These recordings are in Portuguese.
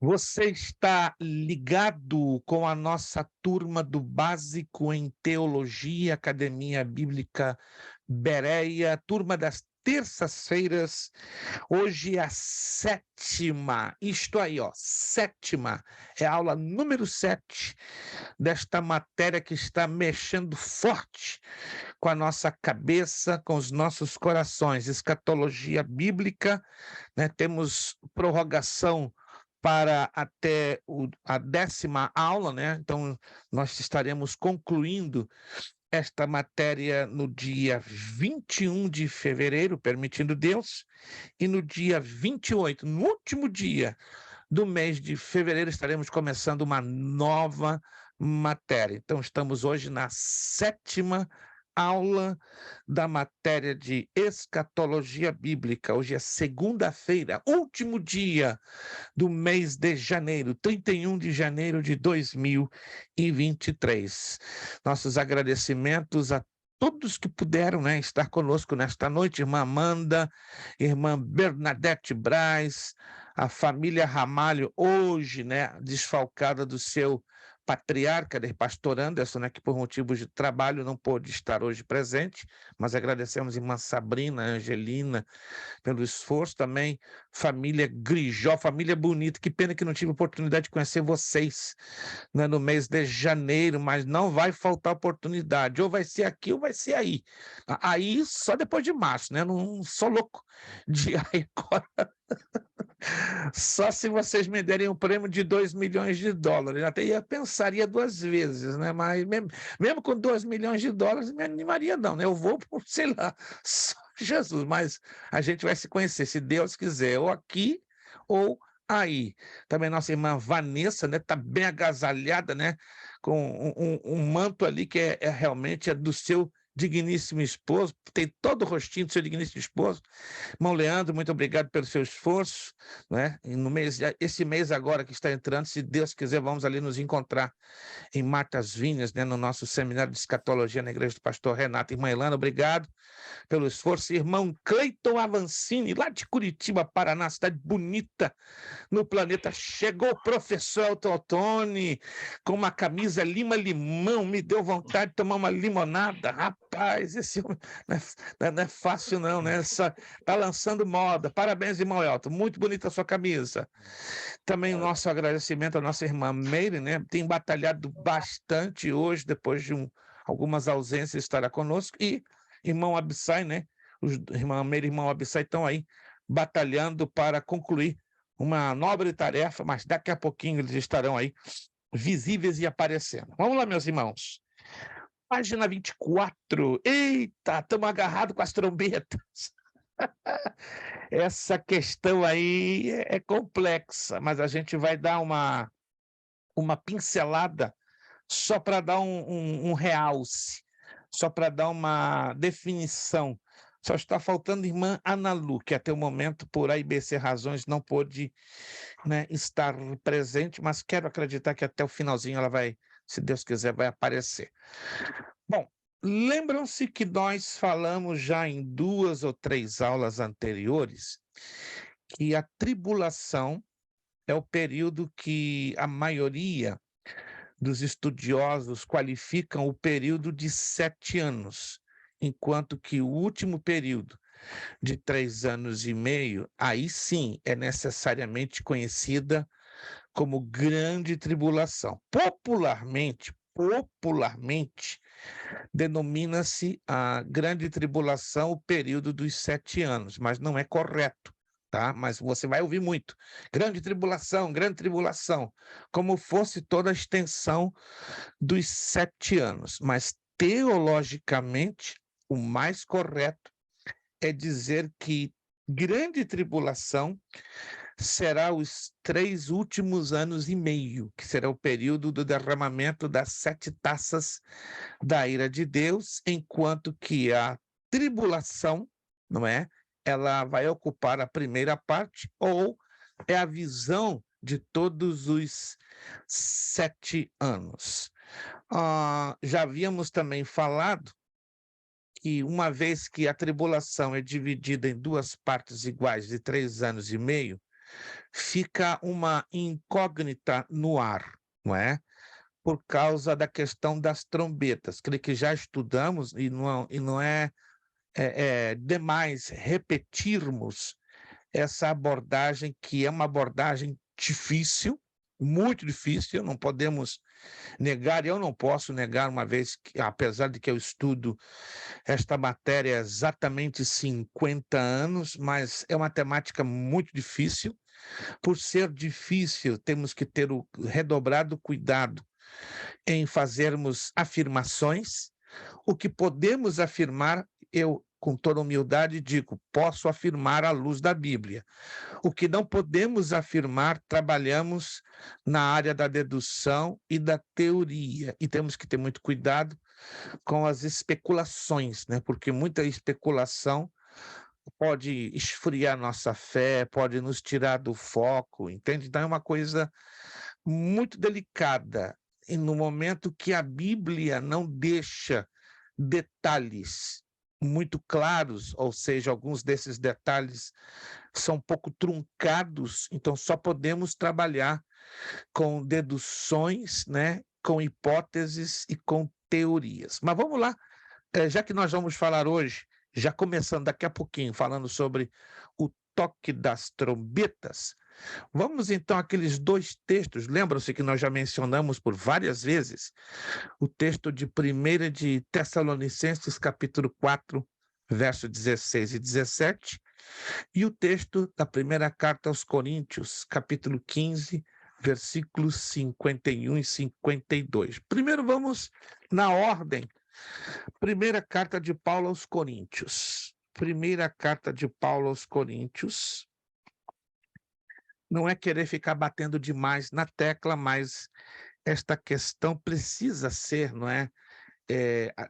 Você está ligado com a nossa turma do Básico em Teologia, Academia Bíblica Bereia, turma das terças-feiras. Hoje é a sétima, isto aí, ó, sétima, é a aula número 7 desta matéria que está mexendo forte com a nossa cabeça, com os nossos corações. Escatologia bíblica, né? Temos prorrogação para até a 10ª aula, né? Então, nós estaremos concluindo esta matéria no dia 21 de fevereiro, permitindo Deus, e no dia 28, no último dia do mês de fevereiro, estaremos começando uma nova matéria. Então, estamos hoje na 7ª aula da matéria de escatologia bíblica. Hoje é segunda-feira, último dia do mês de janeiro, 31 de janeiro de 2023. Nossos agradecimentos a todos que puderam, né, estar conosco nesta noite, irmã Amanda, irmã Bernadette Braz, a família Ramalho, hoje, né, desfalcada do seu patriarca, pastor Anderson, né, que por motivos de trabalho não pôde estar hoje presente, mas agradecemos a irmã Sabrina, Angelina, pelo esforço também, família Grijó, família bonita, que pena que não tive oportunidade de conhecer vocês, né, no mês de janeiro, mas não vai faltar oportunidade, ou vai ser aqui ou vai ser aí. Aí só depois de março, né? Não sou louco de ir agora. Só se vocês me derem um prêmio de US$ 2 milhões, até pensaria duas vezes, né? Mas mesmo com US$ 2 milhões, me animaria não, né? Eu vou por, sei lá, só Jesus, mas a gente vai se conhecer, se Deus quiser, ou aqui ou aí. Também nossa irmã Vanessa, né? Tá bem agasalhada, né? Com um manto ali que é realmente é do seu digníssimo esposo, tem todo o rostinho do seu digníssimo esposo. Irmão Leandro, muito obrigado pelo seu esforço, né? E no mês, esse mês agora que está entrando, se Deus quiser, vamos ali nos encontrar em Martas Vinhas, né? No nosso seminário de escatologia na igreja do pastor Renato. Irmã Elana, obrigado pelo esforço. Irmão Cleiton Avancini, lá de Curitiba, Paraná, cidade bonita no planeta. Chegou o professor Elton Ottoni com uma camisa lima-limão, me deu vontade de tomar uma limonada. Rapaz, esse homem não é fácil não, né? Tá lançando moda. Parabéns, irmão Elton. Muito bonita a sua camisa. Também o nosso agradecimento à nossa irmã Meire, né? Tem batalhado bastante hoje, depois de algumas ausências, estará conosco. E irmão Abissai, né? Irmã Meire e irmão Abissai estão aí batalhando para concluir uma nobre tarefa, mas daqui a pouquinho eles estarão aí visíveis e aparecendo. Vamos lá, meus irmãos. Página 24. Eita, estamos agarrados com as trombetas. Essa questão aí é complexa, mas a gente vai dar uma pincelada só para dar um realce, só para dar uma definição. Só está faltando irmã Ana Lu, que até o momento, por A e B C razões, não pôde, né, estar presente, mas quero acreditar que até o finalzinho ela vai, se Deus quiser, vai aparecer. Bom, lembram-se que nós falamos já em 2 ou 3 aulas anteriores que a tribulação é o período que a maioria dos estudiosos qualificam o período de 7 anos, enquanto que o último período de 3 anos e meio, aí sim é necessariamente conhecida como grande tribulação. Popularmente, denomina-se a grande tribulação o período dos 7 anos, mas não é correto, tá? Mas você vai ouvir muito. Grande tribulação, como fosse toda a extensão dos 7 anos. Mas, teologicamente, o mais correto é dizer que grande tribulação será os 3 últimos anos e meio, que será o período do derramamento das 7 taças da ira de Deus, enquanto que a tribulação, não é? Ela vai ocupar a primeira parte, ou é a visão de todos os 7 anos. Já havíamos também falado que, uma vez que a tribulação é dividida em 2 partes iguais de 3 anos e meio, fica uma incógnita no ar, não é? Por causa da questão das trombetas. Creio que já estudamos e não é demais repetirmos essa abordagem, que é uma abordagem difícil, muito difícil, não podemos negar, eu não posso negar, uma vez que, apesar de que eu estudo esta matéria há exatamente 50 anos, mas é uma temática muito difícil. Por ser difícil, temos que ter o redobrado cuidado em fazermos afirmações. O que podemos afirmar, eu, com toda humildade, digo, posso afirmar à luz da Bíblia. O que não podemos afirmar, trabalhamos na área da dedução e da teoria. E temos que ter muito cuidado com as especulações, né? Porque muita especulação pode esfriar nossa fé, pode nos tirar do foco, entende? Então é uma coisa muito delicada. E no momento que a Bíblia não deixa detalhes muito claros, ou seja, alguns desses detalhes são um pouco truncados, então só podemos trabalhar com deduções, né, com hipóteses e com teorias. Mas vamos lá, já que nós vamos falar hoje, já começando daqui a pouquinho, falando sobre o toque das trombetas, vamos então àqueles dois textos. Lembram-se que nós já mencionamos por várias vezes o texto de 1 de Tessalonicenses, capítulo 4, verso 16 e 17, e o texto da primeira carta aos Coríntios, capítulo 15, versículos 51 e 52. Primeiro vamos na ordem. Primeira carta de Paulo aos Coríntios. Primeira carta de Paulo aos Coríntios. Não é querer ficar batendo demais na tecla, mas esta questão precisa ser, não é?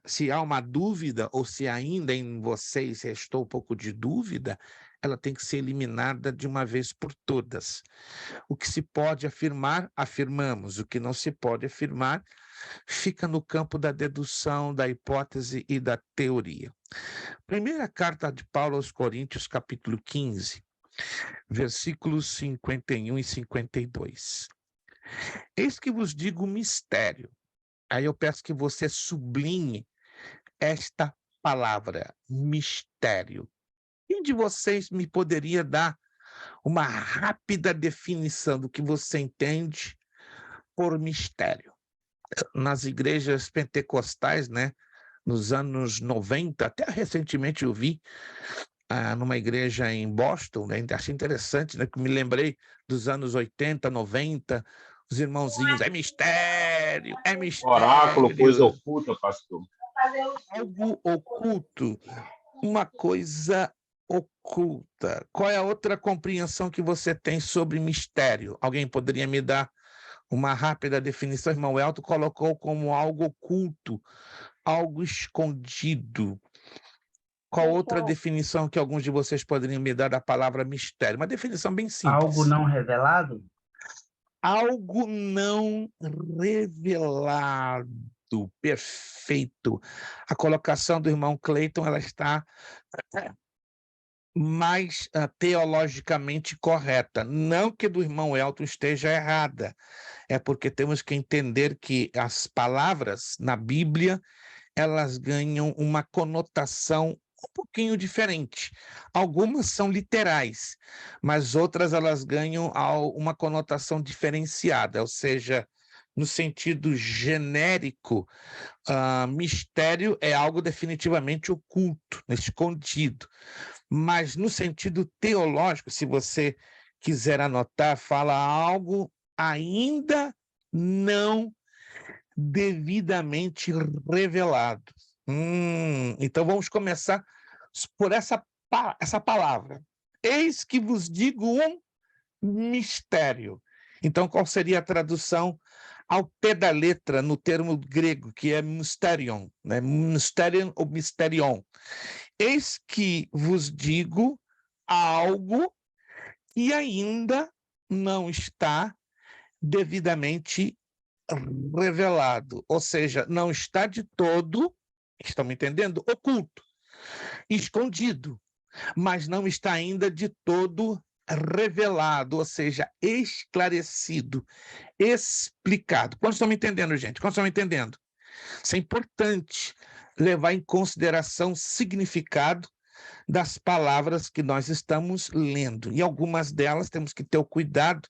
Se há uma dúvida, ou se ainda em vocês restou um pouco de dúvida, ela tem que ser eliminada de uma vez por todas. O que se pode afirmar, afirmamos. O que não se pode afirmar, fica no campo da dedução, da hipótese e da teoria. Primeira carta de Paulo aos Coríntios, capítulo 15, versículos 51 e 52. Eis que vos digo um mistério. Aí eu peço que você sublinhe esta palavra, mistério. Quem de vocês me poderia dar uma rápida definição do que você entende por mistério? Nas igrejas pentecostais, né, nos anos 90, até recentemente eu vi numa igreja em Boston, né, achei interessante, né, que me lembrei dos anos 80, 90, os irmãozinhos, é mistério, é Oráculo, coisa mistério. oculta, pastor. Algo oculto, uma coisa oculta. Qual é a outra compreensão que você tem sobre mistério? Alguém poderia me dar uma rápida definição? O irmão Elton colocou como algo oculto, algo escondido. Qual outra definição que alguns de vocês poderiam me dar da palavra mistério? Uma definição bem Algo simples. não revelado? Algo não revelado. Perfeito. A colocação do irmão Cleiton, ela está mais teologicamente correta. Não que do irmão Elton esteja errada, é porque temos que entender que as palavras na Bíblia, elas ganham uma conotação um pouquinho diferente. Algumas são literais, mas outras elas ganham uma conotação diferenciada, ou seja, no sentido genérico, mistério é algo definitivamente oculto, escondido. Mas no sentido teológico, se você quiser anotar, fala algo ainda não devidamente revelado. Então vamos começar por essa palavra. Eis que vos digo um mistério. Então, qual seria a tradução ao pé da letra no termo grego, que é mysterion, né? Mysterion ou mysterion. Eis que vos digo algo que ainda não está devidamente revelado, ou seja, não está de todo, estão me entendendo? Oculto, escondido, mas não está ainda de todo revelado, ou seja, esclarecido, explicado. Quantos estão me entendendo, gente? Quantos estão me entendendo? Isso é importante, levar em consideração o significado das palavras que nós estamos lendo. E algumas delas temos que ter o cuidado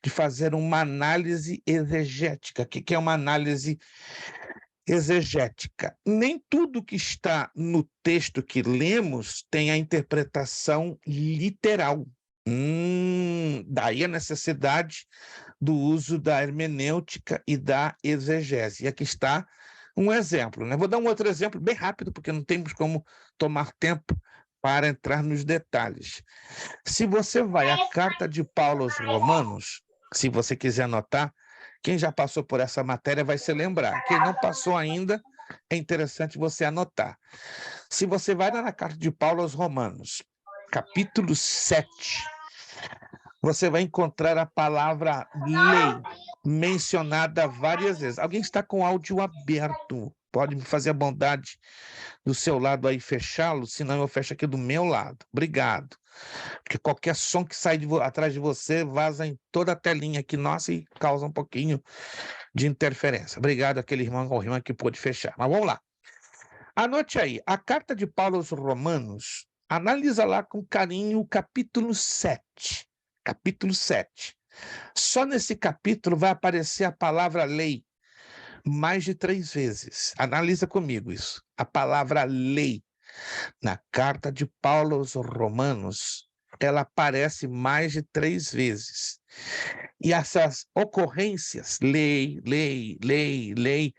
de fazer uma análise exegética. O que é uma análise exegética? Nem tudo que está no texto que lemos tem a interpretação literal. Daí a necessidade do uso da hermenêutica e da exegese. E aqui está um exemplo, né? Vou dar um outro exemplo bem rápido, porque não temos como tomar tempo para entrar nos detalhes. Se você vai à carta de Paulo aos Romanos, se você quiser anotar, quem já passou por essa matéria vai se lembrar. Quem não passou ainda, é interessante você anotar. Se você vai lá na carta de Paulo aos Romanos, capítulo 7, você vai encontrar a palavra lei mencionada várias vezes. Alguém está com o áudio aberto? Pode me fazer a bondade do seu lado aí fechá-lo, senão eu fecho aqui do meu lado. Obrigado. Porque qualquer som que sai atrás de você vaza em toda a telinha aqui, nossa, e causa um pouquinho de interferência. Obrigado àquele irmão ou irmã que pôde fechar. Mas vamos lá. Anote aí, a carta de Paulo aos Romanos, analisa lá com carinho o capítulo 7. Capítulo 7. Só nesse capítulo vai aparecer a palavra lei mais de 3 vezes. Analisa comigo isso. A palavra lei na carta de Paulo aos Romanos, ela aparece mais de 3 vezes. E essas ocorrências, lei, lei, lei, lei,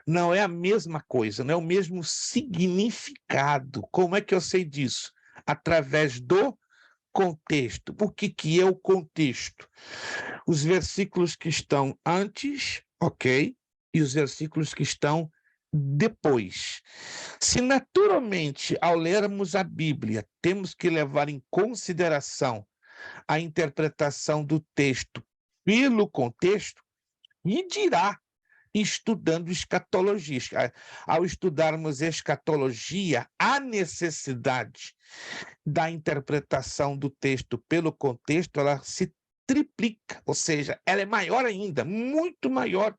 não é a mesma coisa, não é o mesmo significado. Como é que eu sei disso? Através do contexto. Por que é o contexto? Os versículos que estão antes, ok? E os versículos que estão depois. Se naturalmente, ao lermos a Bíblia, temos que levar em consideração a interpretação do texto pelo contexto, e dirá estudando escatologia. Ao estudarmos escatologia, há necessidade da interpretação do texto pelo contexto, ela se triplica, ou seja, ela é maior ainda, muito maior,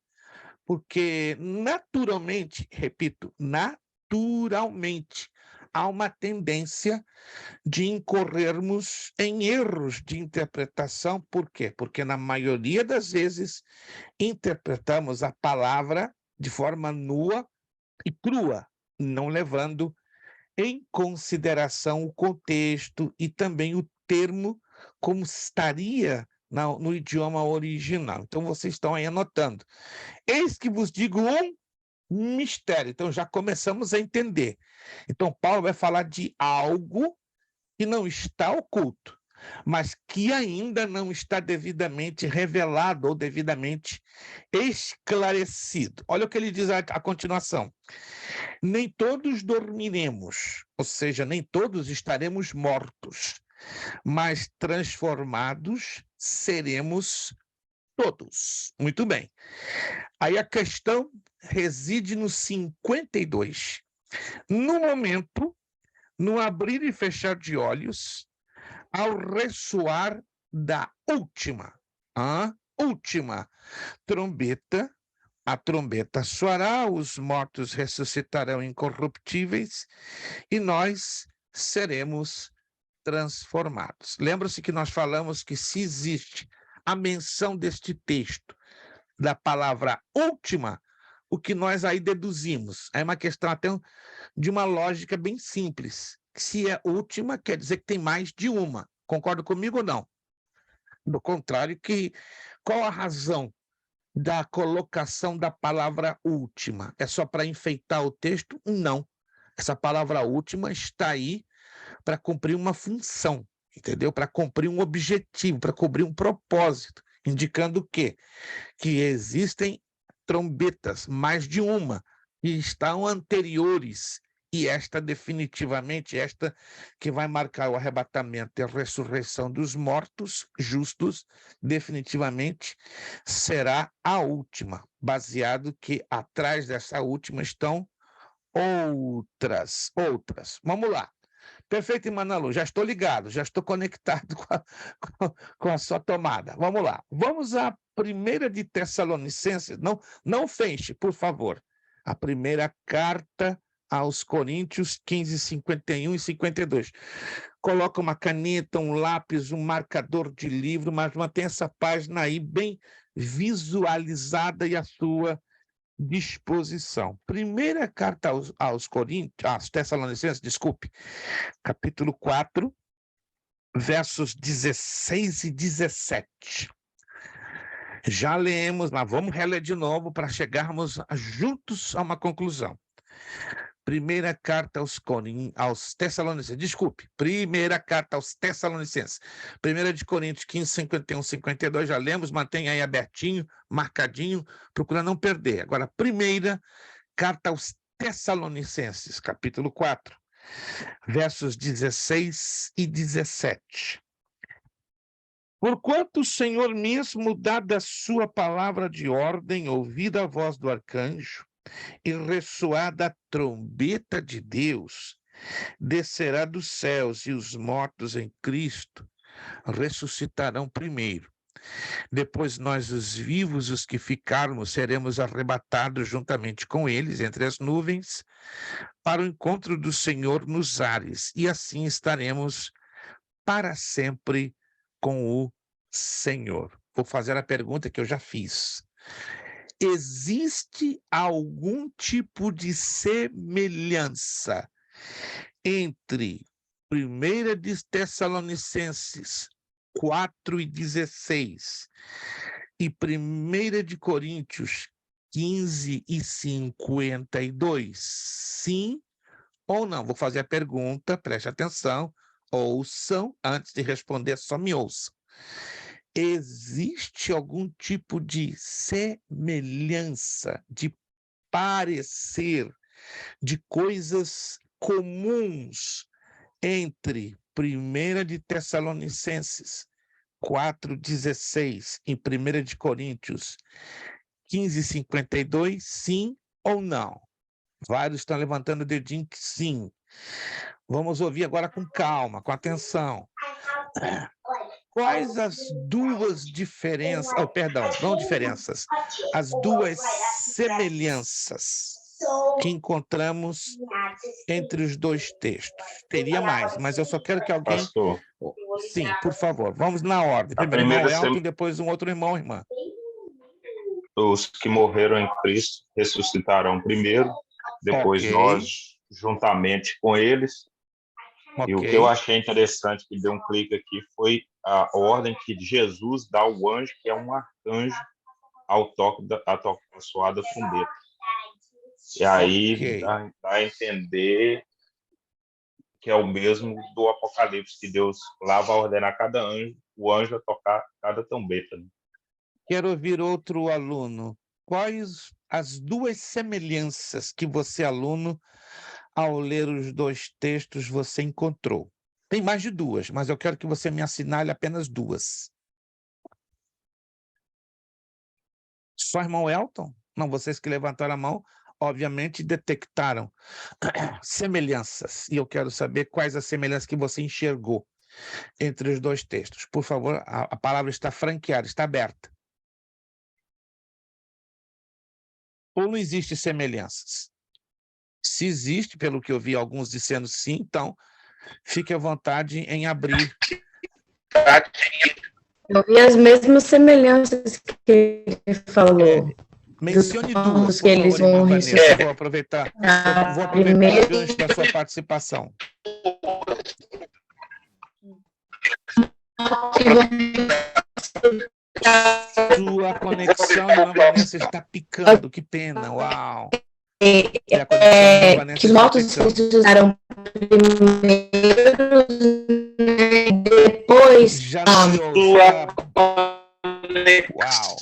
porque naturalmente, repito, naturalmente, há uma tendência de incorrermos em erros de interpretação. Por quê? Porque na maioria das vezes interpretamos a palavra de forma nua e crua, não levando em consideração o contexto e também o termo como estaria no idioma original. Então, vocês estão aí anotando. Eis que vos digo um mistério. Então, já começamos a entender. Então, Paulo vai falar de algo que não está oculto, mas que ainda não está devidamente revelado ou devidamente esclarecido. Olha o que ele diz a continuação. Nem todos dormiremos, ou seja, nem todos estaremos mortos, mas transformados seremos todos. Muito bem. Aí a questão reside no 52. No momento, no abrir e fechar de olhos, ao ressoar da última trombeta, a trombeta soará, os mortos ressuscitarão incorruptíveis e nós seremos transformados. Lembra-se que nós falamos que se existe a menção deste texto da palavra última, o que nós aí deduzimos? É uma questão até de uma lógica bem simples. Se é última, quer dizer que tem mais de uma. Concorda comigo ou não? Do contrário, qual a razão da colocação da palavra última? É só para enfeitar o texto? Não. Essa palavra última está aí para cumprir uma função, entendeu? Para cumprir um objetivo, para cumprir um propósito, indicando o quê? Que existem trombetas, mais de uma, que estão anteriores, e esta definitivamente, esta que vai marcar o arrebatamento e a ressurreição dos mortos justos, definitivamente será a última, baseado que atrás dessa última estão outras. Vamos lá. Perfeito, irmã Ana Lu, já estou ligado, já estou conectado com a sua tomada. Vamos lá. Vamos à primeira de Tessalonicenses. Não feche, por favor. A primeira carta aos Coríntios, 15, 51 e 52. Coloca uma caneta, um lápis, um marcador de livro, mas mantém essa página aí bem visualizada e à sua disposição. Primeira carta aos Coríntios, aos Tessalonicenses, desculpe, capítulo 4, versos 16 e 17. Já lemos, mas vamos reler de novo para chegarmos juntos a uma conclusão. Primeira carta aos Tessalonicenses, desculpe, primeira carta aos Tessalonicenses, 1 de Coríntios 15, 51, 52, já lemos, mantém aí abertinho, marcadinho, procura não perder. Agora, primeira carta aos Tessalonicenses, capítulo 4, versos 16 e 17. Porquanto o Senhor mesmo, dada a sua palavra de ordem, ouvida a voz do arcanjo, e ressoada a trombeta de Deus, descerá dos céus, e os mortos em Cristo ressuscitarão primeiro. Depois nós, os vivos, os que ficarmos, seremos arrebatados juntamente com eles entre as nuvens, para o encontro do Senhor nos ares, e assim estaremos para sempre com o Senhor. Vou fazer a pergunta que eu já fiz. Existe algum tipo de semelhança entre 1 de Tessalonicenses 4 e 16 e 1 de Coríntios 15 e 52? Sim ou não? Vou fazer a pergunta, preste atenção, ouçam, antes de responder, só me ouçam. Existe algum tipo de semelhança, de parecer, de coisas comuns entre 1 de Tessalonicenses 4,16 e 1 de Coríntios 15,52? Sim ou não? Vários estão levantando o dedinho que sim. Vamos ouvir agora com calma, com atenção. Quais as duas diferenças, não diferenças, as duas semelhanças que encontramos entre os dois textos? Teria mais, mas eu só quero que alguém... Pastor, Sim, por favor, vamos na ordem. Primeiro irmão Elton, depois um outro irmão, irmã. os que morreram em Cristo ressuscitarão primeiro, depois Ok. nós, juntamente com eles. E o que eu Ok. achei interessante, que deu um clique aqui, foi a ordem que Jesus dá ao anjo, que é um arcanjo, ao toque da soada trombeta. E aí Ok. dá a entender que é o mesmo do Apocalipse, que Deus lá vai ordenar cada anjo, o anjo a tocar cada trombeta. Né? Quero ouvir outro aluno. Quais as duas semelhanças que você, aluno, ao ler os dois textos, você encontrou? Tem mais de duas, mas eu quero que você me assinale apenas duas. Só irmão Elton? Não, vocês que levantaram a mão, obviamente detectaram semelhanças. E eu quero saber quais as semelhanças que você enxergou entre os dois textos. Por favor, a palavra está franqueada, está aberta. Ou não existe semelhanças? Se existe, pelo que eu vi alguns dizendo sim, então fique à vontade em abrir. Eu vi as mesmas semelhanças que ele falou. Mencione duas, Que por eles favor, vão irmã Vanessa. Vou aproveitar o gancho da sua participação. Sua conexão, irmã Vanessa, está picando. Que pena, uau. A conexão da irmã Vanessa Que está mortos picando. usaram primeiro, depois... Já não me ouço. Uau.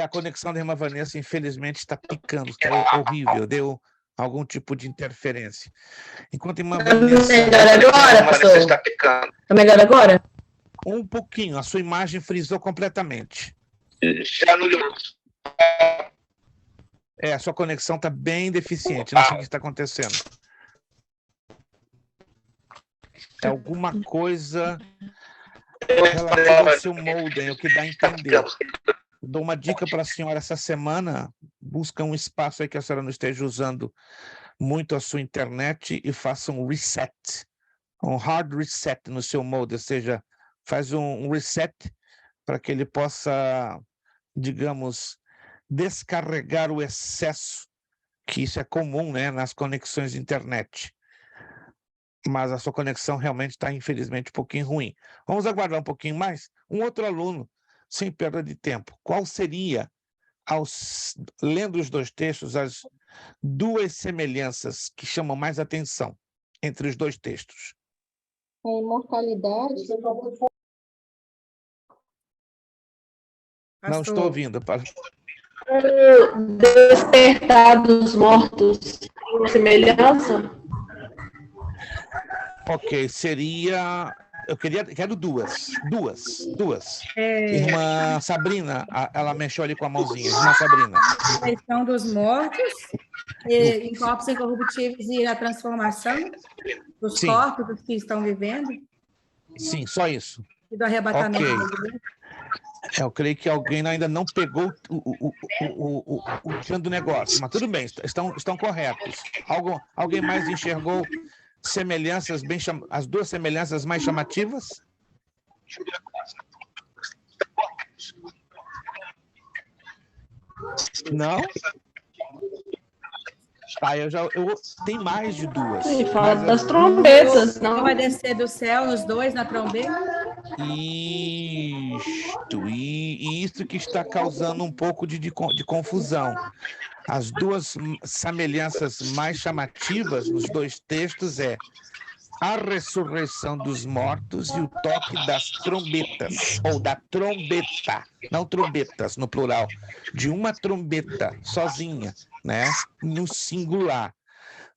A conexão da irmã Vanessa, infelizmente, está picando, está horrível, deu algum tipo de interferência. Enquanto a irmã Vanessa... Melhor agora, pastor? Está picando. Está melhor agora? Um pouquinho, a sua imagem frisou completamente. Já não ouço. A sua conexão está bem deficiente, não sei o que está acontecendo. É alguma coisa relativa ao seu modem, é o que dá a entender. Dou uma dica para a senhora essa semana, busca um espaço aí que a senhora não esteja usando muito a sua internet e faça um reset, um hard reset no seu modem, ou seja, faz um reset para que ele possa, digamos, descarregar o excesso, que isso é comum, né, nas conexões de internet. Mas a sua conexão realmente está, infelizmente, um pouquinho ruim. Vamos aguardar um pouquinho mais? Um outro aluno, sem perda de tempo. Qual seria, lendo os dois textos, as duas semelhanças que chamam mais atenção entre os dois textos? A imortalidade. Não estou ouvindo. O despertar dos mortos tem uma semelhança? Ok, seria... Quero duas. Irmã Sabrina, ela mexeu ali com a mãozinha. Irmã Sabrina. A questão dos mortos, em corpos incorruptíveis e a transformação dos Sim. corpos dos que estão vivendo, Sim, só isso. e do arrebatamento. Ok. Eu creio que alguém ainda não pegou o tchan do negócio, mas tudo bem, estão corretos. Alguém mais enxergou semelhanças, as duas semelhanças mais chamativas? Não? Tá, eu tem mais de duas. E fala das trombetas, Não não? vai descer do céu os dois na trombeta? E isso que está causando um pouco de confusão. As duas semelhanças mais chamativas nos dois textos é a ressurreição dos mortos e o toque das trombetas, ou da trombeta, não trombetas no plural, de uma trombeta sozinha, né, no singular.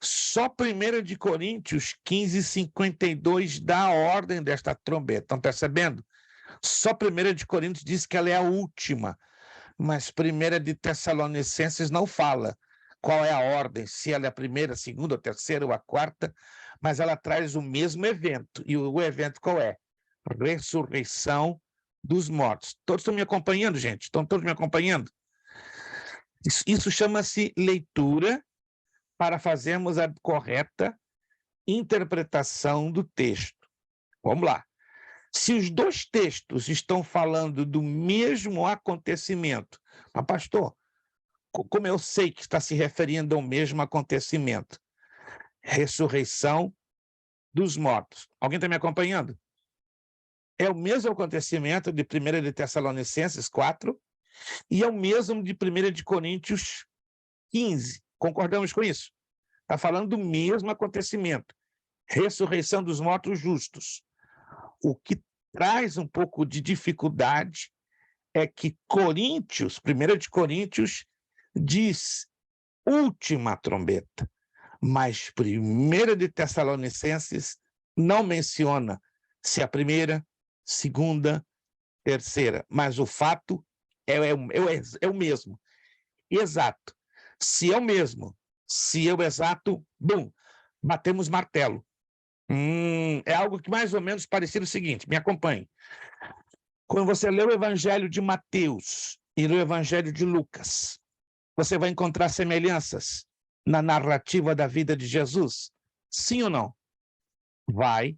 Só 1 de Coríntios 15:52 dá a ordem desta trombeta. Estão percebendo? Só 1 de Coríntios diz que ela é a última, mas 1 de Tessalonicenses não fala qual é a ordem, se ela é a primeira, a segunda, a terceira ou a quarta, mas ela traz o mesmo evento. E o evento qual é? Ressurreição dos mortos. Todos estão me acompanhando, gente? Estão todos me acompanhando? Isso chama-se leitura para fazermos a correta interpretação do texto. Vamos lá. Se os dois textos estão falando do mesmo acontecimento, mas, pastor, como eu sei que está se referindo ao mesmo acontecimento? Ressurreição dos mortos. Alguém está me acompanhando? É o mesmo acontecimento de 1 de Tessalonicenses 4 e é o mesmo de 1 de Coríntios 15. Concordamos com isso? Está falando do mesmo acontecimento. Ressurreição dos mortos justos. O que traz um pouco de dificuldade é que Coríntios, 1 de Coríntios, diz última trombeta, mas 1 de Tessalonicenses não menciona se é a primeira, segunda, terceira, mas o fato é o mesmo. Exato. Se é o mesmo, se é o exato, bum, batemos martelo. É algo que mais ou menos parecido o seguinte, me acompanhe. Quando você lê o Evangelho de Mateus e o Evangelho de Lucas, você vai encontrar semelhanças na narrativa da vida de Jesus? Sim ou não? Vai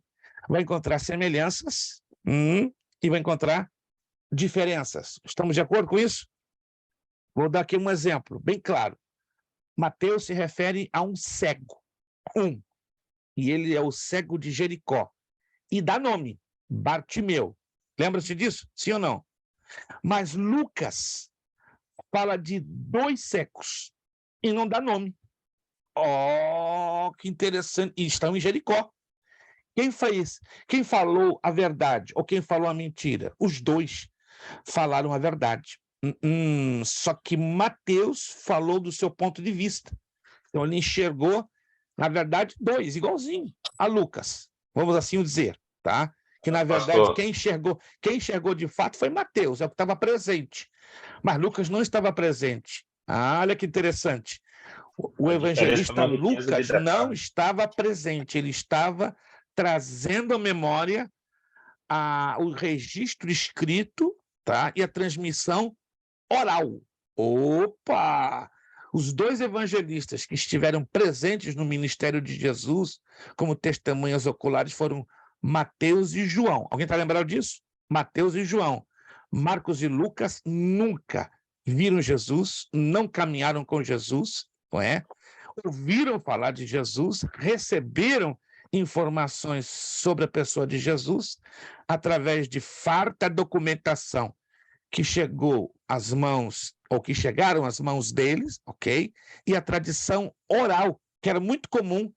encontrar semelhanças e vai encontrar diferenças. Estamos de acordo com isso? Vou dar aqui um exemplo bem claro. Mateus se refere a um cego, e ele é o cego de Jericó. E dá nome, Bartimeu. Lembra-se disso? Sim ou não? Mas Lucas fala de 2 cegos e não dá nome. Oh, que interessante. E estão em Jericó. Quem falou a verdade ou quem falou a mentira? Os dois falaram a verdade. Só que Mateus falou do seu ponto de vista. Então ele enxergou, na verdade, 2, igualzinho a Lucas. Vamos assim dizer, tá? Que, na verdade, quem enxergou de fato foi Mateus, é o que estava presente. Mas Lucas não estava presente. Olha que interessante. O evangelista Lucas não estava presente, ele estava trazendo à memória o registro escrito, tá? E a transmissão oral. Opa! Os dois evangelistas que estiveram presentes no ministério de Jesus como testemunhas oculares foram Mateus e João. Alguém está lembrado disso? Mateus e João. Marcos e Lucas nunca viram Jesus, não caminharam com Jesus, não é? Ouviram falar de Jesus, receberam informações sobre a pessoa de Jesus através de farta documentação que chegou às mãos, ou que chegaram às mãos deles, ok? E a tradição oral, que era muito comum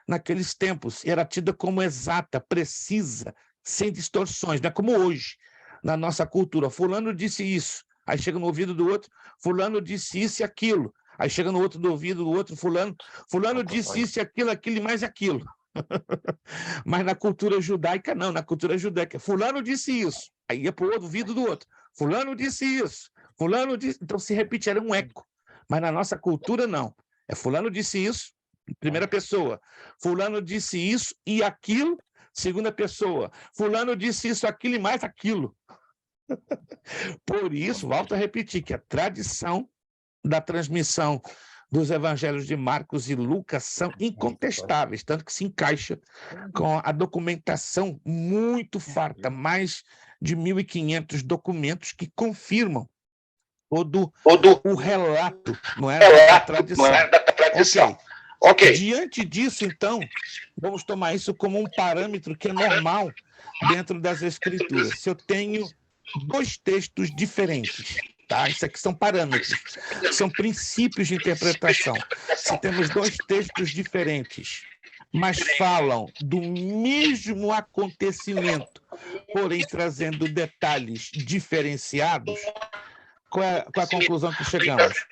naqueles tempos, e era tida como exata, precisa, sem distorções, não é como hoje, na nossa cultura. Fulano disse isso, aí chega no ouvido do outro, fulano disse isso e aquilo, aí chega no outro do ouvido do outro, fulano disse isso e aquilo e mais aquilo. Mas na cultura judaica, não, na cultura judaica, fulano disse isso, aí ia para o ouvido do outro, fulano disse isso, fulano disse... Então se repetia, era um eco. Mas na nossa cultura, não. É fulano disse isso, primeira pessoa. Fulano disse isso e aquilo, segunda pessoa. Fulano disse isso, aquilo e mais aquilo. Por isso, volto a repetir, que a tradição da transmissão dos evangelhos de Marcos e Lucas são incontestáveis, tanto que se encaixa com a documentação muito farta, mais de 1.500 documentos que confirmam todo o relato, não é, da tradição. Okay. Diante disso, então, vamos tomar isso como um parâmetro que é normal dentro das Escrituras. Se eu tenho dois textos diferentes, tá? Isso aqui são parâmetros, são princípios de interpretação. Se temos dois textos diferentes, mas falam do mesmo acontecimento, porém trazendo detalhes diferenciados, qual é a conclusão que chegamos?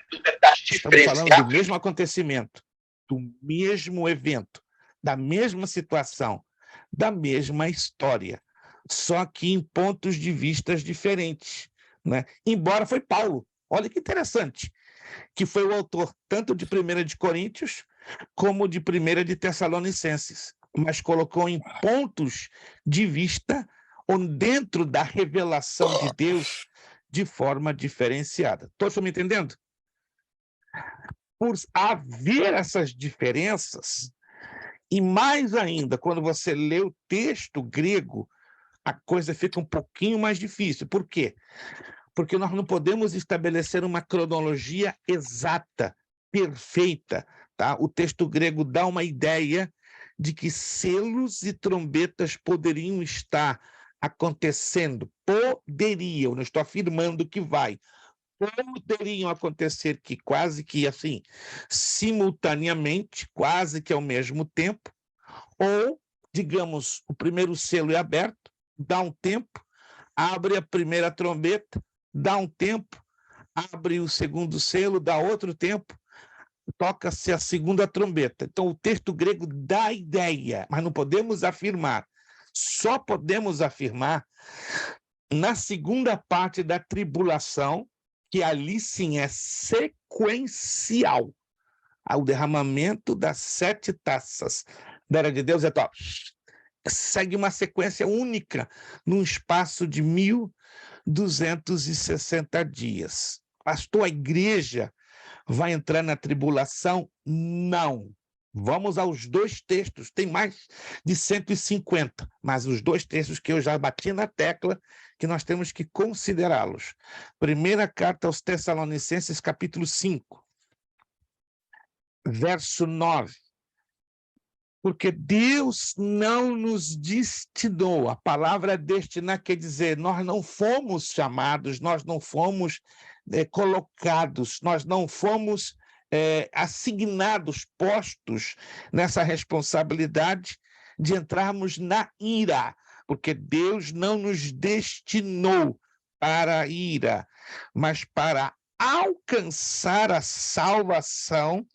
Estamos falando do mesmo acontecimento, do mesmo evento, da mesma situação, da mesma história, só que em pontos de vistas diferentes, né? Embora foi Paulo, olha que interessante, que foi o autor tanto de 1 de Coríntios como de 1 de Tessalonicenses, mas colocou em pontos de vista ou dentro da revelação de Deus de forma diferenciada. Todos estão me entendendo? Por haver essas diferenças, e mais ainda, quando você lê o texto grego, a coisa fica um pouquinho mais difícil. Por quê? Porque nós não podemos estabelecer uma cronologia exata, perfeita, tá? O texto grego dá uma ideia de que selos e trombetas poderiam estar acontecendo, poderiam, não estou afirmando que vai, poderiam acontecer que quase que assim, simultaneamente, quase que ao mesmo tempo, ou, digamos, o primeiro selo é aberto, dá um tempo, abre a primeira trombeta, dá um tempo, abre o segundo selo, dá outro tempo, toca-se a segunda trombeta. Então, o texto grego dá a ideia, mas não podemos afirmar. Só podemos afirmar na segunda parte da tribulação, que ali sim é sequencial. O derramamento das 7 taças da ira de Deus é top. Segue uma sequência única num espaço de 1.260 dias. Pastor, a igreja vai entrar na tribulação? Não. Vamos aos dois textos, tem mais de 150, mas os dois textos que eu já bati na tecla, que nós temos que considerá-los. Primeira carta aos Tessalonicenses, capítulo 5, verso 9. Porque Deus não nos destinou, a palavra destinar quer dizer, nós não fomos chamados, nós não fomos colocados, nós não fomos assignados, postos nessa responsabilidade de entrarmos na ira, porque Deus não nos destinou para a ira, mas para alcançar a salvação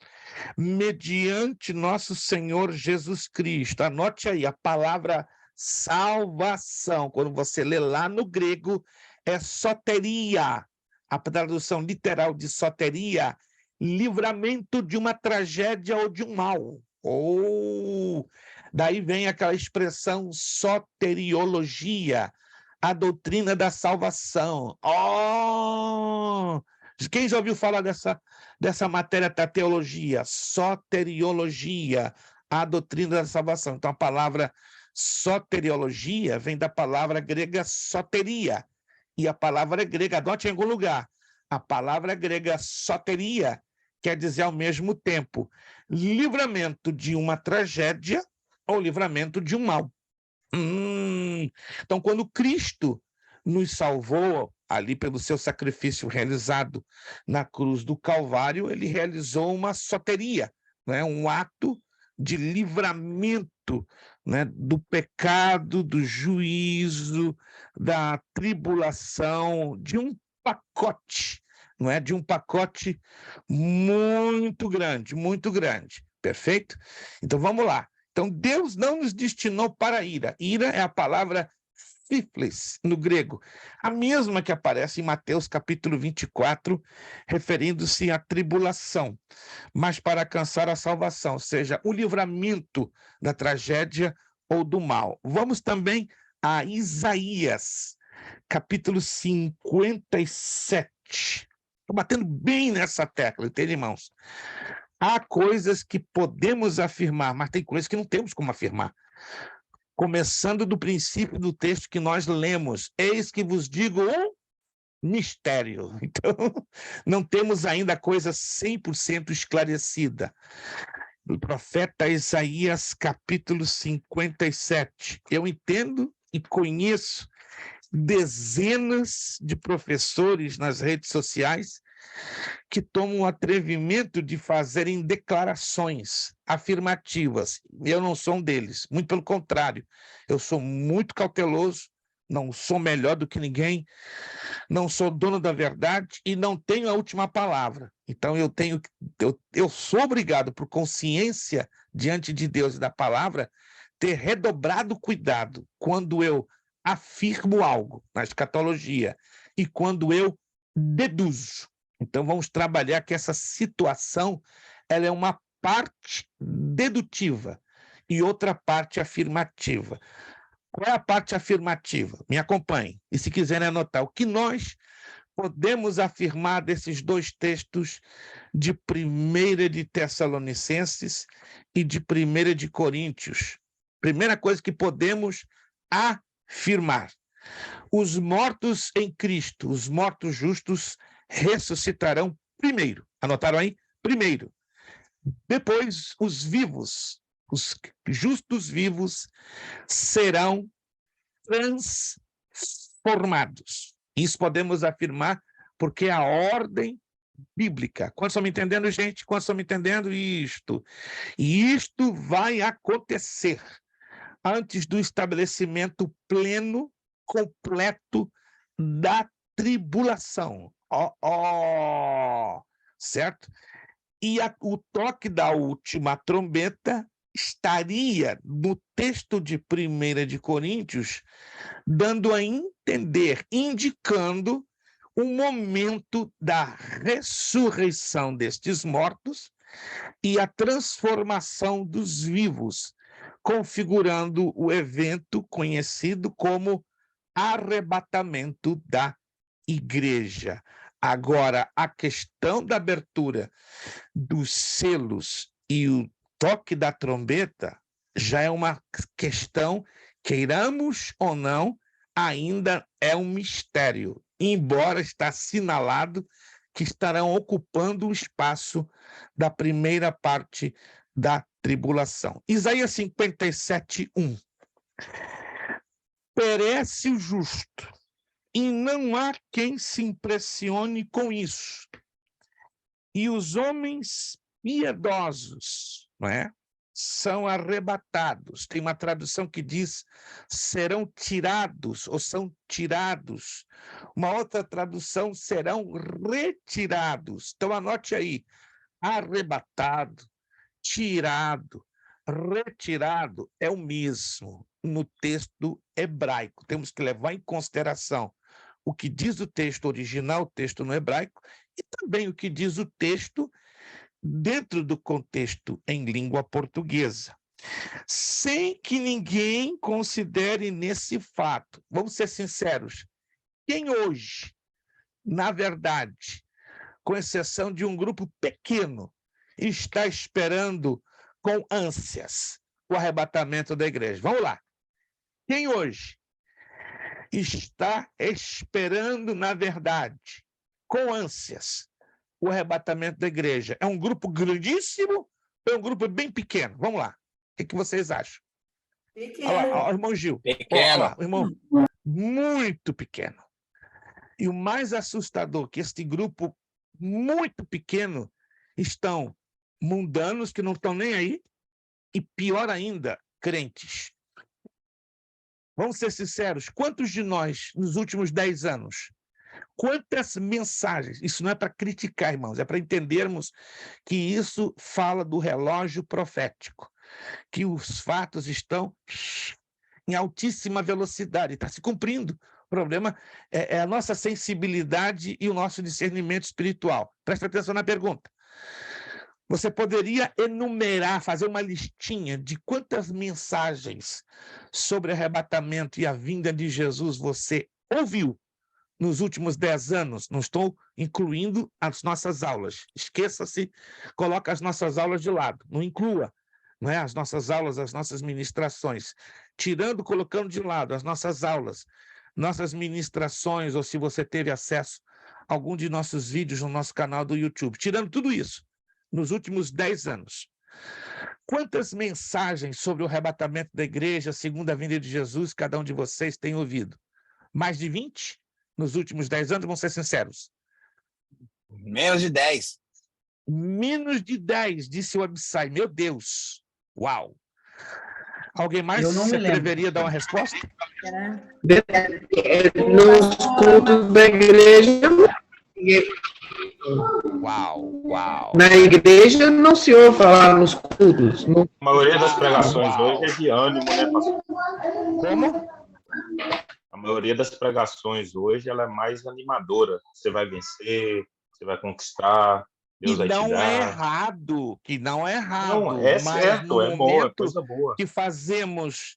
mediante nosso Senhor Jesus Cristo. Anote aí a palavra salvação. Quando você lê lá no grego, é soteria. A tradução literal de soteria, livramento de uma tragédia ou de um mal. Ou daí vem aquela expressão soteriologia, a doutrina da salvação. Quem já ouviu falar dessa matéria da teologia? Soteriologia, a doutrina da salvação. Então, a palavra soteriologia vem da palavra grega soteria. E a palavra grega, anote em algum lugar, a palavra grega soteria quer dizer ao mesmo tempo livramento de uma tragédia ou livramento de um mal. Então, quando Cristo nos salvou ali pelo seu sacrifício realizado na cruz do Calvário, ele realizou uma soteria, né? Um ato de livramento, né? Do pecado, do juízo, da tribulação, de um pacote, não é? De um pacote muito grande, perfeito? Então vamos lá. Então Deus não nos destinou para a ira. Ira é a palavra sífilis no grego, a mesma que aparece em Mateus capítulo 24, referindo-se à tribulação, mas para alcançar a salvação, ou seja, o livramento da tragédia ou do mal. Vamos também a Isaías, capítulo 57. Estou batendo bem nessa tecla, entende, irmãos? Há coisas que podemos afirmar, mas tem coisas que não temos como afirmar. Começando do princípio do texto que nós lemos, eis que vos digo um mistério. Então, não temos ainda a coisa 100% esclarecida. O profeta Isaías, capítulo 57. Eu entendo e conheço dezenas de professores nas redes sociais que tomam o atrevimento de fazerem declarações afirmativas. Eu não sou um deles, muito pelo contrário, eu sou muito cauteloso, não sou melhor do que ninguém, não sou dono da verdade e não tenho a última palavra. Então eu sou obrigado, por consciência diante de Deus e da palavra, ter redobrado cuidado quando eu afirmo algo na escatologia e quando eu deduzo. Então, vamos trabalhar que essa situação ela é uma parte dedutiva e outra parte afirmativa. Qual é a parte afirmativa? Me acompanhe. E se quiserem anotar, o que nós podemos afirmar desses dois textos de 1 de Tessalonicenses e de 1 de Coríntios? Primeira coisa que podemos afirmar: os mortos em Cristo, os mortos justos, ressuscitarão primeiro. Anotaram aí? Primeiro. Depois, os vivos, os justos vivos, serão transformados. Isso podemos afirmar porque é a ordem bíblica. Quantos estão me entendendo, gente? Quantos estão me entendendo? Isto. E isto vai acontecer antes do estabelecimento pleno, completo da tribulação. Certo? E o toque da última trombeta estaria no texto de 1 de Coríntios, dando a entender, indicando o momento da ressurreição destes mortos e a transformação dos vivos, configurando o evento conhecido como arrebatamento da igreja. Agora, a questão da abertura dos selos e o toque da trombeta já é uma questão, queiramos ou não, ainda é um mistério, embora está assinalado que estarão ocupando o espaço da primeira parte da tribulação. Isaías 57, 1. Perece o justo, e não há quem se impressione com isso. E os homens piedosos, não é? São arrebatados. Tem uma tradução que diz serão tirados ou são tirados. Uma outra tradução, serão retirados. Então anote aí, arrebatado, tirado, retirado é o mesmo no texto hebraico. Temos que levar em consideração o que diz o texto original, o texto no hebraico, e também o que diz o texto dentro do contexto em língua portuguesa, sem que ninguém considere nesse fato. Vamos ser sinceros, quem hoje, na verdade, com exceção de um grupo pequeno, está esperando com ânsias o arrebatamento da igreja? Vamos lá. Quem hoje está esperando, na verdade, com ânsias, o arrebatamento da igreja? É um grupo grandíssimo ou é um grupo bem pequeno? Vamos lá. O que vocês acham? Olha lá, ó, irmão Gil. Pequeno. Ó, lá, irmão, muito pequeno. E o mais assustador, que este grupo muito pequeno estão mundanos que não estão nem aí, e pior ainda, crentes. Vamos ser sinceros, quantos de nós, nos últimos 10 anos, quantas mensagens, isso não é para criticar, irmãos, é para entendermos que isso fala do relógio profético, que os fatos estão em altíssima velocidade, está se cumprindo. O problema é a nossa sensibilidade e o nosso discernimento espiritual. Presta atenção na pergunta. Você poderia enumerar, fazer uma listinha de quantas mensagens sobre arrebatamento e a vinda de Jesus você ouviu nos últimos 10 anos? Não estou incluindo as nossas aulas. Esqueça-se, coloca as nossas aulas de lado. Não inclua, não é? As nossas aulas, as nossas ministrações. Tirando, colocando de lado as nossas aulas, nossas ministrações, ou se você teve acesso a algum de nossos vídeos no nosso canal do YouTube. Tirando tudo isso, nos últimos 10 anos. Quantas mensagens sobre o arrebatamento da igreja, a segunda vinda de Jesus, cada um de vocês tem ouvido? Mais de 20? Nos últimos 10 anos, vamos ser sinceros. Menos de 10. Menos de 10, disse o Abissai. Meu Deus! Uau! Alguém mais Eu não se me lembro. atreveria a dar uma resposta? Nos cultos da igreja, Uau! na igreja não se ouve falar nos cultos. Não. A maioria das pregações hoje é de ânimo, né, pastor? Como? A maioria das pregações hoje ela é mais animadora. Você vai vencer, você vai conquistar, Deus vai te não dar. É errado, que não é errado. Não, é mas certo, no é boa, é momento coisa boa. que fazemos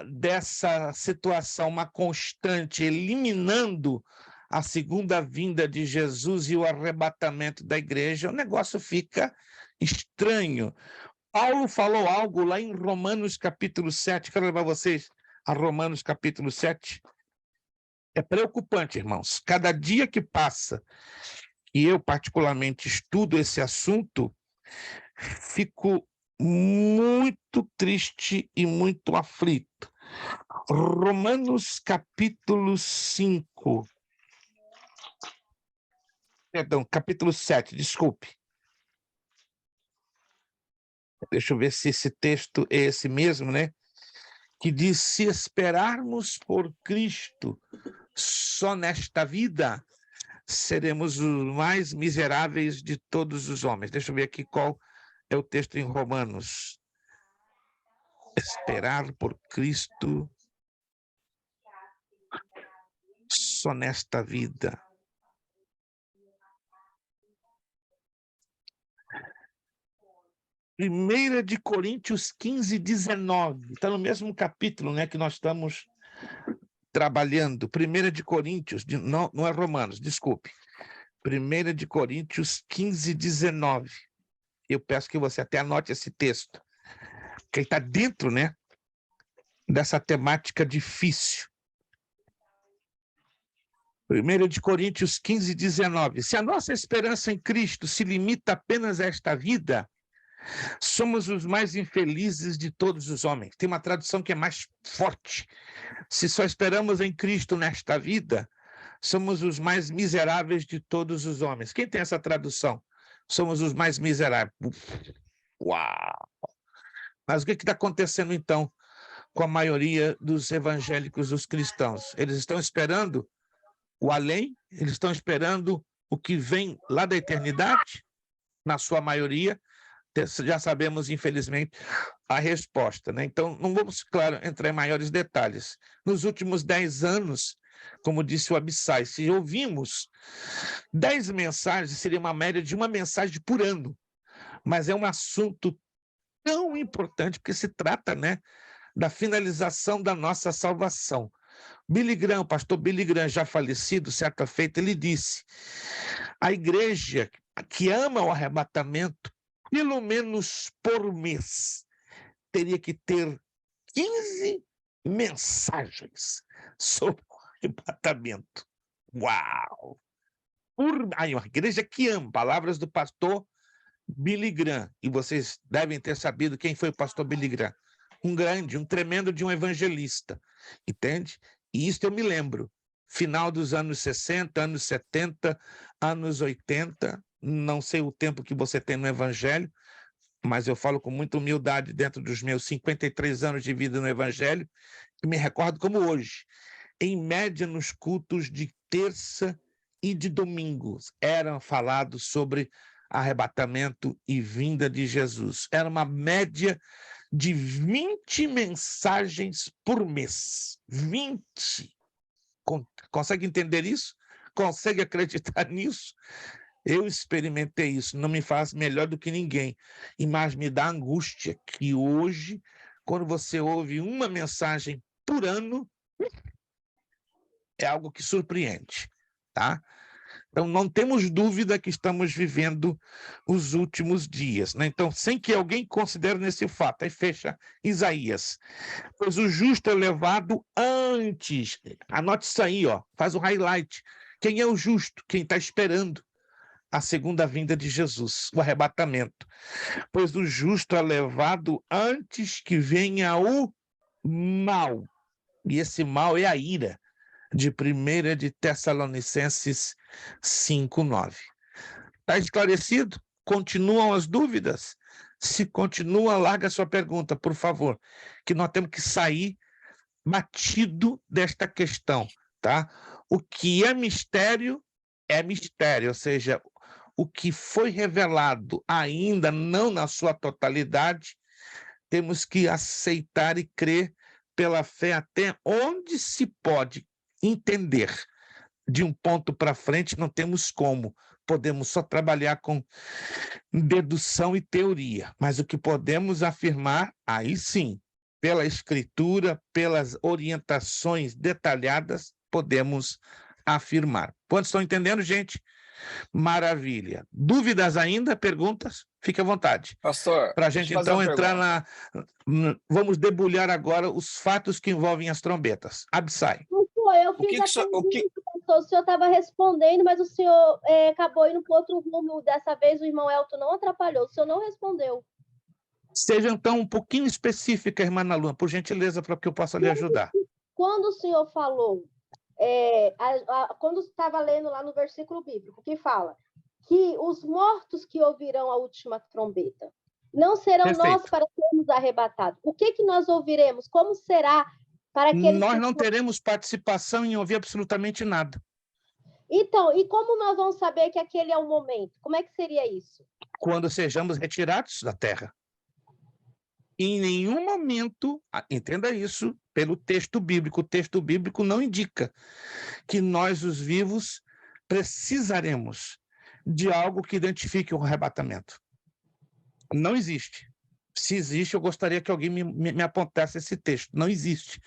dessa situação uma constante, eliminando a segunda vinda de Jesus e o arrebatamento da igreja, o negócio fica estranho. Paulo falou algo lá em Romanos capítulo 7, quero levar vocês a Romanos capítulo 7. É preocupante, irmãos. Cada dia que passa, e eu particularmente estudo esse assunto, fico muito triste e muito aflito. Romanos capítulo 5. Perdão, capítulo 7, desculpe. Deixa eu ver se esse texto é esse mesmo, né? Que diz, se esperarmos por Cristo só nesta vida, seremos os mais miseráveis de todos os homens. Deixa eu ver aqui qual é o texto em Romanos. Esperar por Cristo só nesta vida. Primeira de Coríntios 15, 19. Está no mesmo capítulo, né, que nós estamos trabalhando. Primeira de Coríntios, não é Romanos, desculpe. Primeira de Coríntios 15, 19. Eu peço que você até anote esse texto, que está dentro, né, dessa temática difícil. Primeira de Coríntios 15, 19. Se a nossa esperança em Cristo se limita apenas a esta vida, somos os mais infelizes de todos os homens. Tem uma tradução que é mais forte. Se só esperamos em Cristo nesta vida, somos os mais miseráveis de todos os homens. Quem tem essa tradução? Somos os mais miseráveis. Uau! Mas o que está acontecendo, então, com a maioria dos evangélicos, dos cristãos? Eles estão esperando o além? Eles estão esperando o que vem lá da eternidade? Na sua maioria, já sabemos, infelizmente, a resposta, né? Então, não vamos, claro, entrar em maiores detalhes. Nos últimos 10 anos, como disse o Abissai. Se ouvimos 10 mensagens, seria uma média de uma mensagem por ano. Mas é um assunto tão importante, porque se trata, né, da finalização da nossa salvação. Billy Graham, o pastor Billy Graham, já falecido, certa feita, ele disse: a igreja que ama o arrebatamento, pelo menos por mês, teria que ter 15 mensagens sobre o arrebatamento. Uau! Aí, uma igreja que ama, palavras do pastor Billy Graham, e vocês devem ter sabido quem foi o pastor Billy Graham. Um grande, um tremendo de um evangelista, entende? E isso eu me lembro, final dos anos 60, anos 70, anos 80, não sei o tempo que você tem no evangelho, mas eu falo com muita humildade dentro dos meus 53 anos de vida no evangelho, e me recordo como hoje, em média nos cultos de terça e de domingo, eram falados sobre arrebatamento e vinda de Jesus. Era uma média de 20 mensagens por mês. 20. Consegue entender isso? Consegue acreditar nisso? Eu experimentei isso, não me faz melhor do que ninguém, mas me dá angústia que hoje, quando você ouve uma mensagem por ano, é algo que surpreende, tá? Então, não temos dúvida que estamos vivendo os últimos dias, né? Então, sem que alguém considere nesse fato, aí fecha Isaías. Pois o justo é levado antes. Anote isso aí, ó, faz o highlight. Quem é o justo? Quem está esperando a segunda vinda de Jesus, o arrebatamento. Pois o justo é levado antes que venha o mal. E esse mal é a ira, de 1 de Tessalonicenses 5:9. Está esclarecido? Continuam as dúvidas? Se continua, larga a sua pergunta, por favor, que nós temos que sair batido desta questão, tá? O que é mistério, ou seja, o que foi revelado ainda não na sua totalidade, temos que aceitar e crer pela fé até onde se pode entender. De um ponto para frente não temos como, podemos só trabalhar com dedução e teoria, mas o que podemos afirmar, aí sim, pela escritura, pelas orientações detalhadas, podemos afirmar. Quantos estão entendendo, gente? Maravilha. Dúvidas ainda? Perguntas? Fique à vontade. Pastor, Para a deixa gente, eu fazer então, uma entrar pergunta. Vamos debulhar agora os fatos que envolvem as trombetas. Abissai. Eu fiz a pergunta, pastor, o senhor estava respondendo, mas o senhor acabou indo para outro rumo. Dessa vez o irmão Elton não atrapalhou, o senhor não respondeu. Seja, então, um pouquinho específica, irmã Ana Lua, por gentileza, para que eu possa lhe ajudar. Quando o senhor falou, quando estava lendo lá no versículo bíblico, que fala que os mortos que ouvirão a última trombeta não serão nós para sermos arrebatados. O que nós ouviremos? Como será para aqueles Nós não teremos participação em ouvir absolutamente nada. Então, e como nós vamos saber que aquele é o momento? Como é que seria isso? Quando sejamos retirados da terra. Em nenhum momento, entenda isso pelo texto bíblico, o texto bíblico não indica que nós, os vivos, precisaremos de algo que identifique o arrebatamento. Não existe. Se existe, eu gostaria que alguém me apontasse esse texto. Não existe.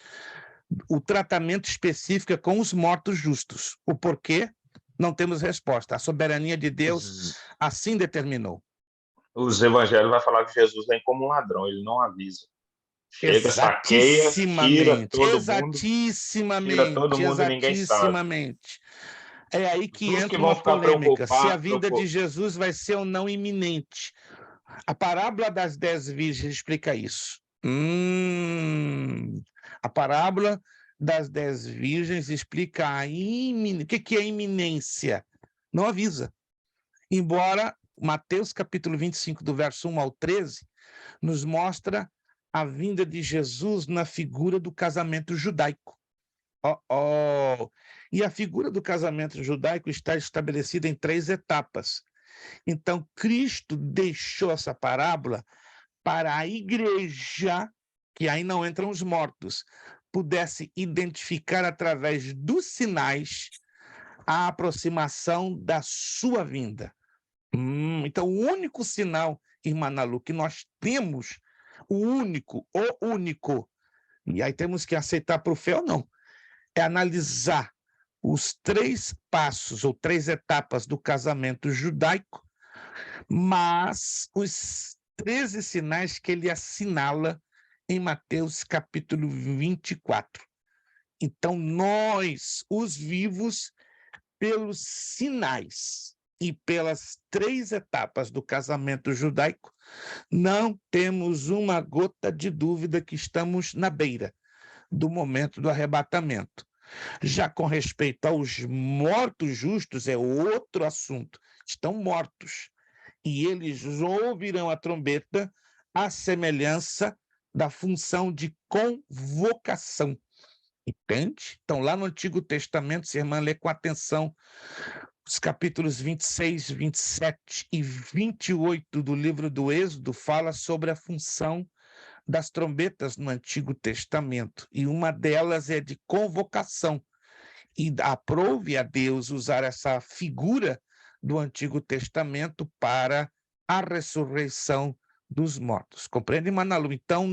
O tratamento específico é com os mortos justos. O porquê? Não temos resposta. A soberania de Deus assim determinou. Os evangelhos vão falar que Jesus vem como um ladrão, ele não avisa. Chega, saqueia, tira todo mundo e ninguém sabe. É aí que Os entra que vão uma ficar polêmica, se a preocupados... vinda de Jesus vai ser ou não iminente. A parábola das 10 virgens explica isso. A parábola das 10 virgens explica o que é iminência. Não avisa. Embora Mateus capítulo 25, do verso 1 ao 13, nos mostra a vinda de Jesus na figura do casamento judaico. E a figura do casamento judaico está estabelecida em 3 etapas. Então, Cristo deixou essa parábola para a igreja, que aí não entram os mortos, pudesse identificar através dos sinais a aproximação da sua vinda. Então, o único sinal, irmã Ana Lu, que nós temos, o único, e aí temos que aceitar por fé ou não, é analisar os 3 passos ou 3 etapas do casamento judaico, mas os 13 sinais que ele assinala em Mateus capítulo 24. Então, nós, os vivos, pelos sinais e pelas 3 etapas do casamento judaico, não temos uma gota de dúvida que estamos na beira do momento do arrebatamento. Já com respeito aos mortos justos, é outro assunto. Estão mortos. E eles ouvirão a trombeta, à semelhança da função de convocação. Entende? Então, lá no Antigo Testamento, se a irmã lê com atenção, os capítulos 26, 27 e 28 do livro do Êxodo fala sobre a função das trombetas no Antigo Testamento, e uma delas é de convocação, e aprove a Deus usar essa figura do Antigo Testamento para a ressurreição dos mortos. Compreende, Manalu? Então,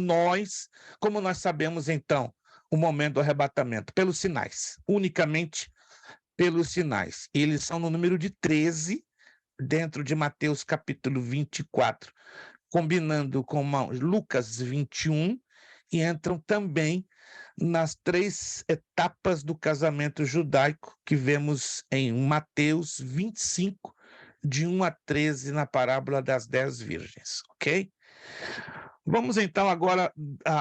como nós sabemos, então, o momento do arrebatamento? Pelos sinais, unicamente pelos sinais. Eles são no número de 13, dentro de Mateus capítulo 24, combinando com Lucas 21, e entram também nas 3 etapas do casamento judaico que vemos em Mateus 25, de 1 a 13, na parábola das 10 virgens, ok? Vamos então agora,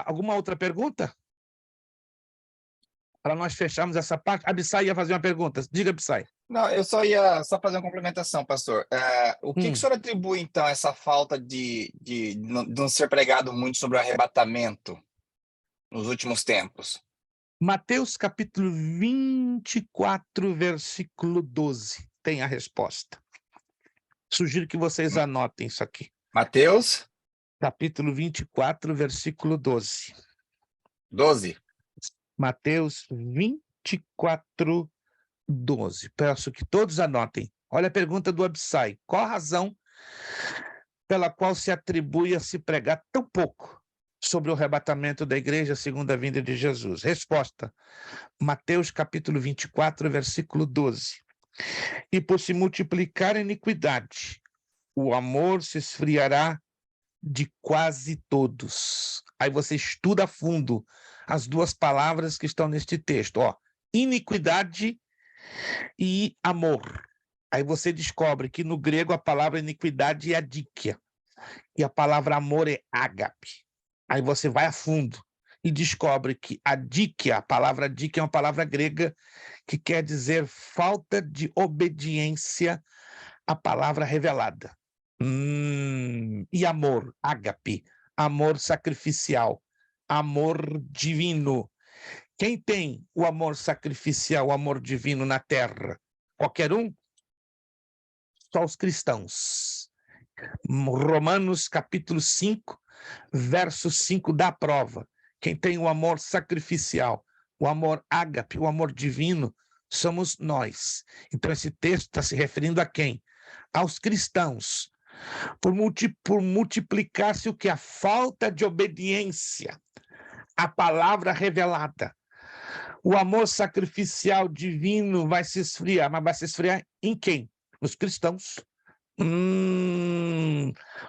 alguma outra pergunta? Para nós fecharmos essa parte. Abissai ia fazer uma pergunta. Diga, Abissai. Não, eu só ia fazer uma complementação, pastor. O que o senhor atribui, então, essa falta de não ser pregado muito sobre o arrebatamento nos últimos tempos? Mateus capítulo 24, versículo 12, tem a resposta. Sugiro que vocês anotem isso aqui. Mateus? Capítulo 24, versículo 12. 12. Mateus 24, 12. Peço que todos anotem. Olha a pergunta do Abissai. Qual a razão pela qual se atribui a se pregar tão pouco sobre o arrebatamento da igreja segundo a vinda de Jesus? Resposta. Mateus capítulo 24, versículo 12. E por se multiplicar a iniquidade, o amor se esfriará de quase todos. Aí você estuda a fundo as 2 palavras que estão neste texto, iniquidade e amor. Aí você descobre que no grego a palavra iniquidade é adíquia e a palavra amor é ágape. Aí você vai a fundo e descobre que adíquia, a palavra adíquia é uma palavra grega que quer dizer falta de obediência à palavra revelada. E amor, ágape, amor sacrificial, amor divino. Quem tem o amor sacrificial, o amor divino na terra? Qualquer um? Só os cristãos. Romanos capítulo 5, verso 5 dá a prova. Quem tem o amor sacrificial, o amor ágape, o amor divino, somos nós. Então esse texto está se referindo a quem? Aos cristãos. Por multiplicar-se o que? A falta de obediência à palavra revelada. O amor sacrificial divino vai se esfriar, mas vai se esfriar em quem? Nos cristãos.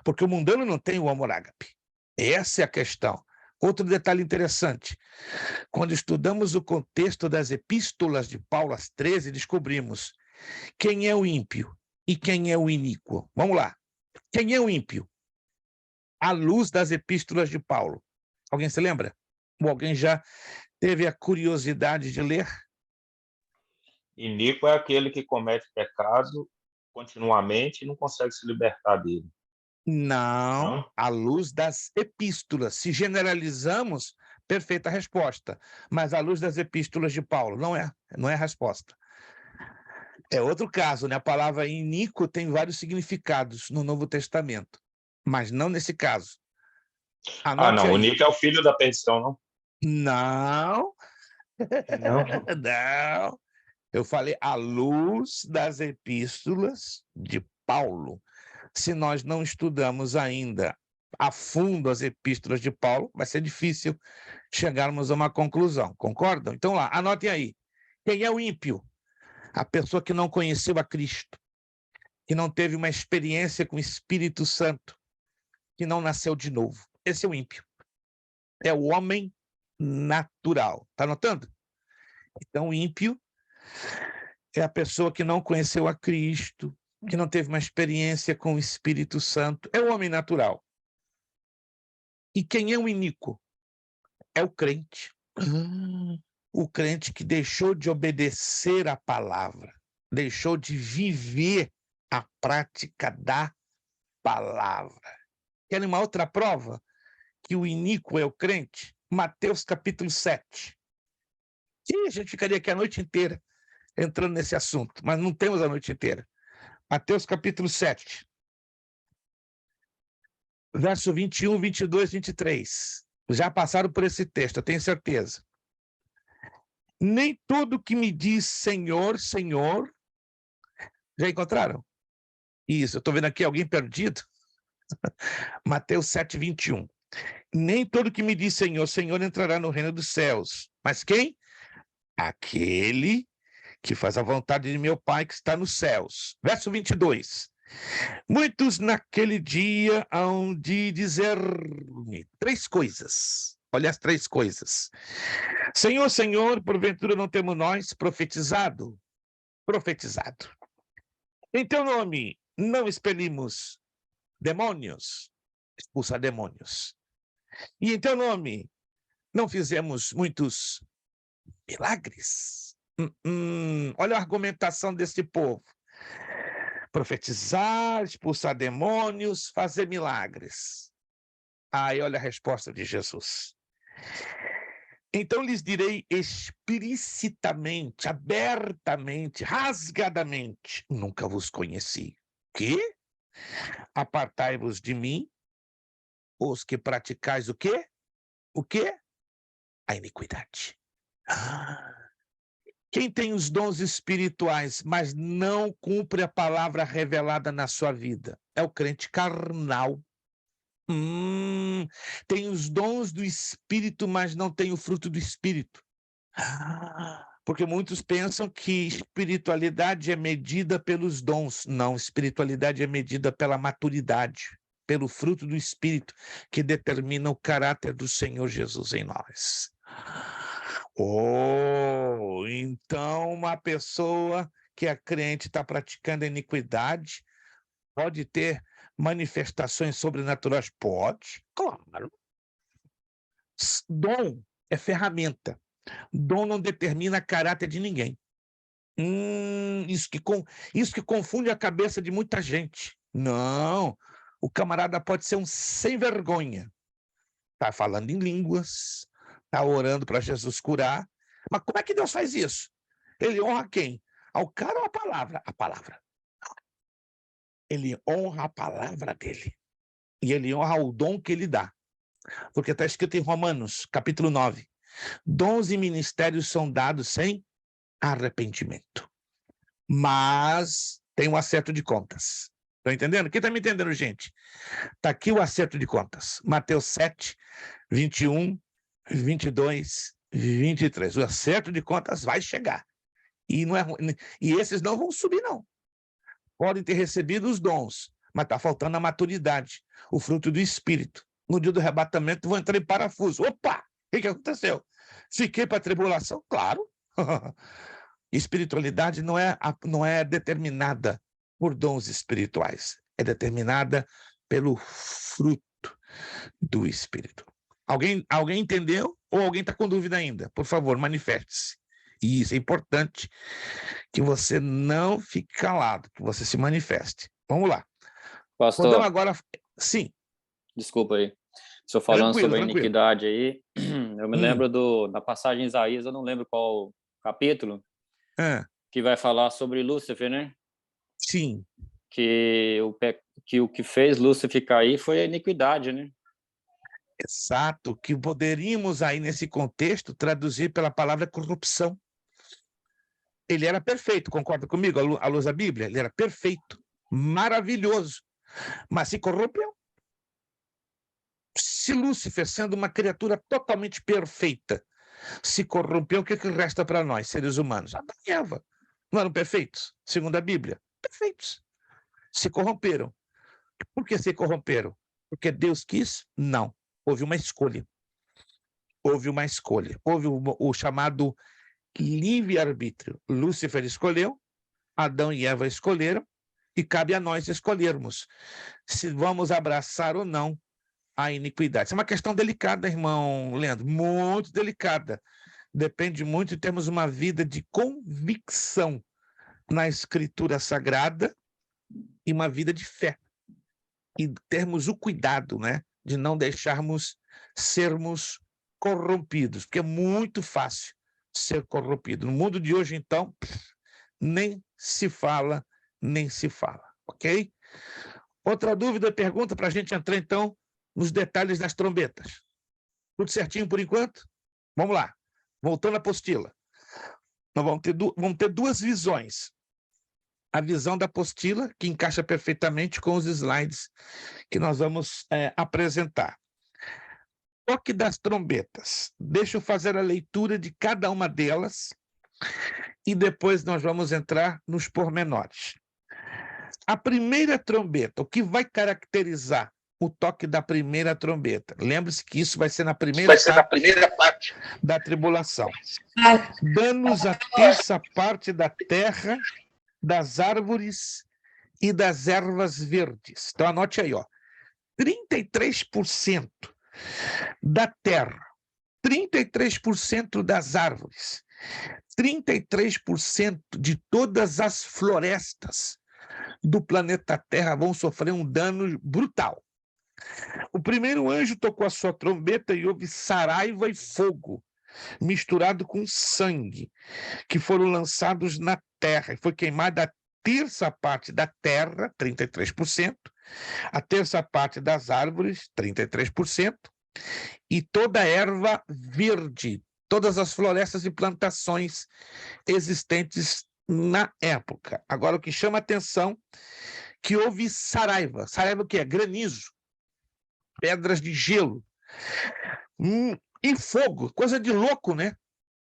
Porque o mundano não tem o amor ágape. Essa é a questão. Outro detalhe interessante. Quando estudamos o contexto das epístolas de Paulo, as 13, descobrimos quem é o ímpio e quem é o iníquo. Vamos lá. Quem é o ímpio? À luz das epístolas de Paulo. Alguém se lembra? Ou alguém já teve a curiosidade de ler? Iníquo é aquele que comete pecado continuamente e não consegue se libertar dele. Não, à luz das epístolas. Se generalizamos, perfeita resposta. Mas à luz das epístolas de Paulo, não é a resposta. É outro caso, né? A palavra iníquo tem vários significados no Novo Testamento, mas não nesse caso. Não, o iníquo é o filho da perdição, não? Não, Não. Não. Eu falei à luz das epístolas de Paulo. Se nós não estudamos ainda a fundo as epístolas de Paulo, vai ser difícil chegarmos a uma conclusão, concordam? Então lá, anotem aí. Quem é o ímpio? A pessoa que não conheceu a Cristo, que não teve uma experiência com o Espírito Santo, que não nasceu de novo. Esse é o ímpio. É o homem natural. Está anotando? Então, o ímpio é a pessoa que não conheceu a Cristo, que não teve uma experiência com o Espírito Santo. É o homem natural. E quem é o iníquo? É o crente. O crente que deixou de obedecer à palavra, deixou de viver a prática da palavra. Querem uma outra prova que o iníquo é o crente? Mateus capítulo 7. E a gente ficaria aqui a noite inteira entrando nesse assunto, mas não temos a noite inteira. Mateus capítulo 7, verso 21, 22, 23. Já passaram por esse texto, eu tenho certeza. Nem todo que me diz Senhor, Senhor... Já encontraram? Isso, eu estou vendo aqui alguém perdido. Mateus 7, 21. Nem todo que me diz Senhor, Senhor entrará no reino dos céus. Mas quem? Aquele que faz a vontade de meu Pai que está nos céus. Verso 22. Muitos naquele dia hão de dizer-me 3 coisas. Olha as 3 coisas. Senhor, Senhor, porventura não temos nós profetizado? Profetizado. Em teu nome não expelimos demônios? Expulsar demônios. E em teu nome não fizemos muitos milagres? Olha a argumentação desse povo. Profetizar, expulsar demônios, fazer milagres. Aí olha a resposta de Jesus. Então lhes direi explicitamente, abertamente, rasgadamente, nunca vos conheci. Que? Apartai-vos de mim, os que praticais o quê? O quê? A iniquidade. Quem tem os dons espirituais, mas não cumpre a palavra revelada na sua vida, é o crente carnal. Tem os dons do Espírito, mas não tem o fruto do Espírito. Porque muitos pensam que espiritualidade é medida pelos dons. Não, espiritualidade é medida pela maturidade, pelo fruto do Espírito, que determina o caráter do Senhor Jesus em nós. Então uma pessoa que é crente está praticando a iniquidade, pode ter manifestações sobrenaturais? Pode, claro. Dom é ferramenta. Dom não determina caráter de ninguém. Isso que confunde a cabeça de muita gente. Não, o camarada pode ser um sem vergonha. Está falando em línguas, está orando para Jesus curar. Mas como é que Deus faz isso? Ele honra quem? Ao cara ou a palavra? A palavra. Ele honra a palavra dele. E ele honra o dom que ele dá. Porque está escrito em Romanos, capítulo 9. Dons e ministérios são dados sem arrependimento. Mas tem um acerto de contas. Estão entendendo? Quem está me entendendo, gente? Está aqui o acerto de contas. Mateus 7, 21, 22, 23. O acerto de contas vai chegar. E esses não vão subir, não. Podem ter recebido os dons, mas está faltando a maturidade, o fruto do Espírito. No dia do arrebatamento, vão entrar em parafuso. Opa! O que aconteceu? Fiquei para a tribulação? Claro. Espiritualidade não é determinada por dons espirituais. É determinada pelo fruto do Espírito. Alguém entendeu? Ou alguém está com dúvida ainda? Por favor, manifeste-se. E isso é importante, que você não fique calado, que você se manifeste. Vamos lá. Pastor, podemos agora... Sim. Desculpa aí. Estou falando sobre a Tranquilo. iniquidade aí. Eu me lembro da passagem em Isaías, eu não lembro qual capítulo, que vai falar sobre Lúcifer, né? Sim. Que o que fez Lúcifer cair foi a iniquidade, né? Exato, que poderíamos aí nesse contexto traduzir pela palavra corrupção. Ele era perfeito, concorda comigo, à luz da Bíblia? Ele era perfeito, maravilhoso, mas se corrompeu. Se Lúcifer, sendo uma criatura totalmente perfeita, se corrompeu, o que resta para nós, seres humanos? Adão e Eva. Não eram perfeitos, segundo a Bíblia? Perfeitos. Se corromperam. Por que se corromperam? Porque Deus quis? Não. Houve uma escolha. Houve uma escolha. Houve o chamado livre-arbítrio. Lúcifer escolheu, Adão e Eva escolheram, e cabe a nós escolhermos se vamos abraçar ou não a iniquidade. Isso é uma questão delicada, irmão Leandro, muito delicada. Depende muito de termos uma vida de convicção na Escritura Sagrada e uma vida de fé. E termos o cuidado, né, de não deixarmos sermos corrompidos, porque é muito fácil ser corrompido. No mundo de hoje, então, nem se fala, ok? Outra dúvida, pergunta para a gente entrar, então, nos detalhes das trombetas. Tudo certinho por enquanto? Vamos lá. Voltando à apostila. Nós vamos ter duas visões. A visão da apostila, que encaixa perfeitamente com os slides que nós vamos apresentar. Toque das trombetas. Deixa eu fazer a leitura de cada uma delas e depois nós vamos entrar nos pormenores. A primeira trombeta, o que vai caracterizar o toque da primeira trombeta? Lembre-se que isso vai ser na primeira parte da tribulação. Dando-nos a terça parte da terra, das árvores e das ervas verdes. Então anote aí, ó. 33% da terra, 33% das árvores, 33% de todas as florestas do planeta Terra vão sofrer um dano brutal. O primeiro anjo tocou a sua trombeta e houve saraiva e fogo misturado com sangue, que foram lançados na terra, e foi queimada a terça parte da terra, 33%, a terça parte das árvores, 33%, e toda a erva verde, todas as florestas e plantações existentes na época. Agora, o que chama a atenção, que houve saraiva. Saraiva o que é? Granizo, pedras de gelo, e fogo, coisa de louco, né?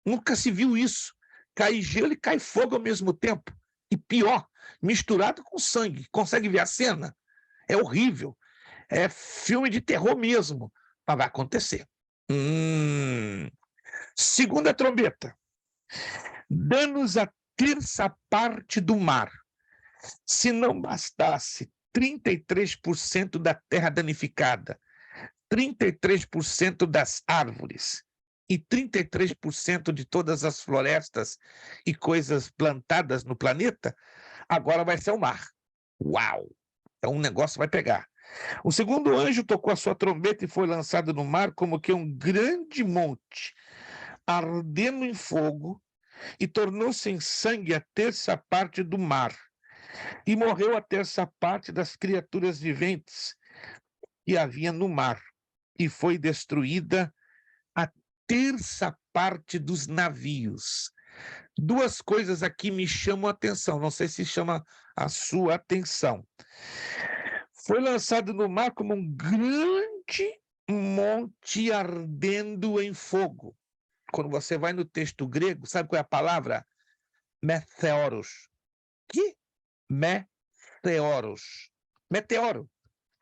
Nunca se viu isso. Cai gelo e cai fogo ao mesmo tempo. E pior, misturado com sangue. Consegue ver a cena? É horrível. É filme de terror mesmo. Mas vai acontecer. Segunda trombeta. Danos a terça parte do mar. Se não bastasse 33% da terra danificada, 33% das árvores e 33% de todas as florestas e coisas plantadas no planeta, agora vai ser o mar. Uau! Então o negócio vai pegar. O segundo anjo tocou a sua trombeta e foi lançado no mar como que um grande monte, ardendo em fogo, e tornou-se em sangue a terça parte do mar. E morreu a terça parte das criaturas viventes que havia no mar. E foi destruída a terça parte dos navios. Duas coisas aqui me chamam a atenção, não sei se chama a sua atenção. Foi lançado no mar como um grande monte ardendo em fogo. Quando você vai no texto grego, sabe qual é a palavra? Meteoros. Que? Meteoros. Meteoro.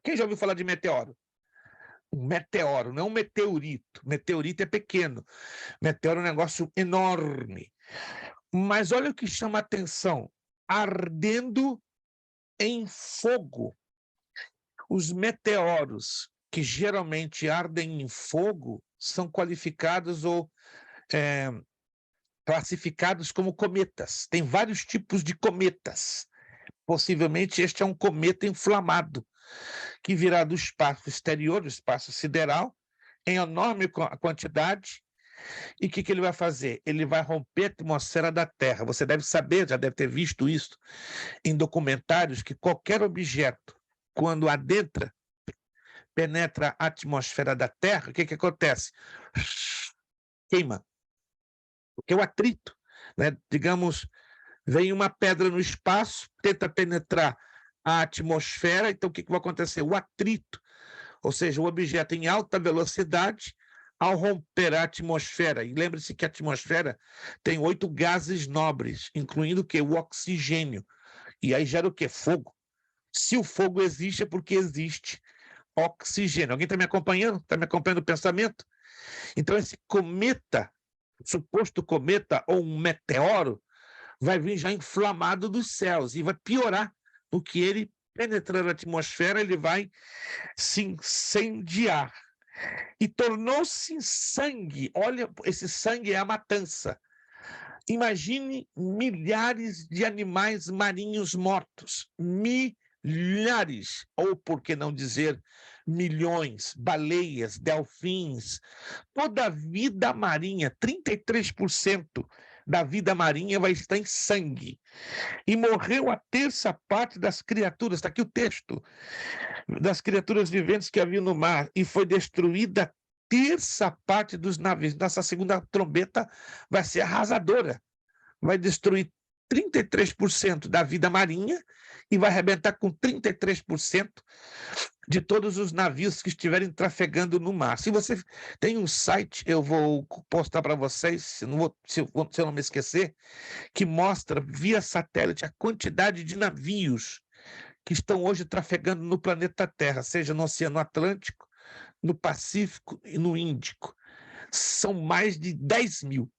Quem já ouviu falar de meteoro? Um meteoro, não é um meteorito. Meteorito é pequeno. Meteoro é um negócio enorme. Mas olha o que chama a atenção. Ardendo em fogo. Os meteoros que geralmente ardem em fogo são qualificados ou classificados como cometas. Tem vários tipos de cometas. Possivelmente este é um cometa inflamado, que virá do espaço exterior, do espaço sideral, em enorme quantidade. E o que ele vai fazer? Ele vai romper a atmosfera da Terra. Você deve saber, já deve ter visto isso em documentários, que qualquer objeto, quando adentra, penetra a atmosfera da Terra, o que acontece? Queima. Porque é o atrito, né? Digamos, vem uma pedra no espaço, tenta penetrar a atmosfera, então o que vai acontecer? O atrito, ou seja, o objeto em alta velocidade, ao romper a atmosfera, e lembre-se que a atmosfera tem 8 gases nobres, incluindo o quê? O oxigênio, e aí gera o quê? Fogo. Se o fogo existe, é porque existe oxigênio. Alguém está me acompanhando? Está me acompanhando o pensamento? Então, esse cometa, suposto cometa ou um meteoro, vai vir já inflamado dos céus e vai piorar, porque ele, penetrando a atmosfera, ele vai se incendiar. E tornou-se sangue. Olha, esse sangue é a matança. Imagine milhares de animais marinhos mortos. Milhares, ou por que não dizer milhões, baleias, delfins, toda a vida marinha, 33% da vida marinha vai estar em sangue. E morreu a terça parte das criaturas, está aqui o texto, das criaturas viventes que havia no mar, e foi destruída a terça parte dos navios. Nossa segunda trombeta vai ser arrasadora, vai destruir 33% da vida marinha e vai arrebentar com 33% de todos os navios que estiverem trafegando no mar. Se você tem um site, eu vou postar para vocês, se eu não me esquecer, que mostra via satélite a quantidade de navios que estão hoje trafegando no planeta Terra, seja no Oceano Atlântico, no Pacífico e no Índico. São mais de 10 mil,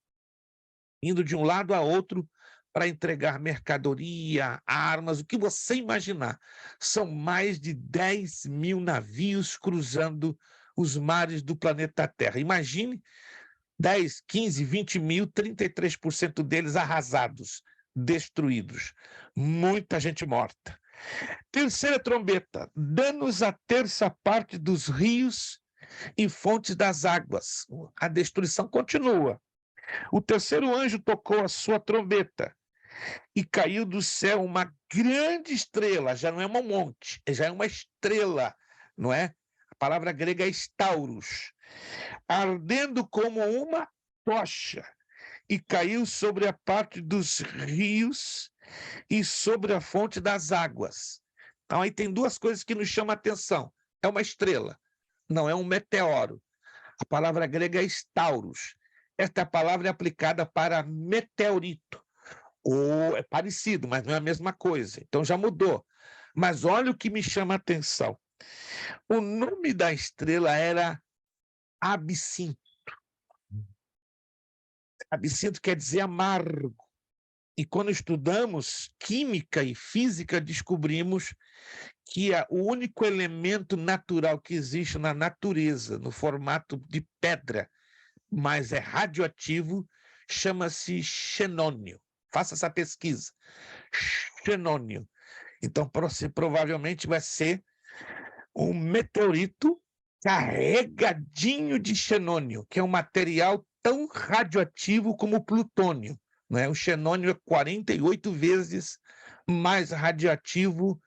indo de um lado a outro para entregar mercadoria, armas, o que você imaginar. São mais de 10 mil navios cruzando os mares do planeta Terra. Imagine 10, 15, 20 mil, 33% deles arrasados, destruídos. Muita gente morta. Terceira trombeta, danos à terça parte dos rios e fontes das águas. A destruição continua. O terceiro anjo tocou a sua trombeta e caiu do céu uma grande estrela, já não é um monte, já é uma estrela, não é? A palavra grega é stauros, ardendo como uma tocha, e caiu sobre a parte dos rios e sobre a fonte das águas. Então, aí tem duas coisas que nos chamam a atenção. É uma estrela, não é um meteoro. A palavra grega é stauros. Esta palavra é aplicada para meteorito. Ou é parecido, mas não é a mesma coisa. Então, já mudou. Mas olha o que me chama a atenção. O nome da estrela era absinto. Absinto quer dizer amargo. E quando estudamos química e física, descobrimos que o único elemento natural que existe na natureza, no formato de pedra, mas é radioativo, chama-se xenônio. Faça essa pesquisa. Xenônio. Então, provavelmente vai ser um meteorito carregadinho de xenônio, que é um material tão radioativo como o plutônio. Né? O xenônio é 48 vezes mais radioativo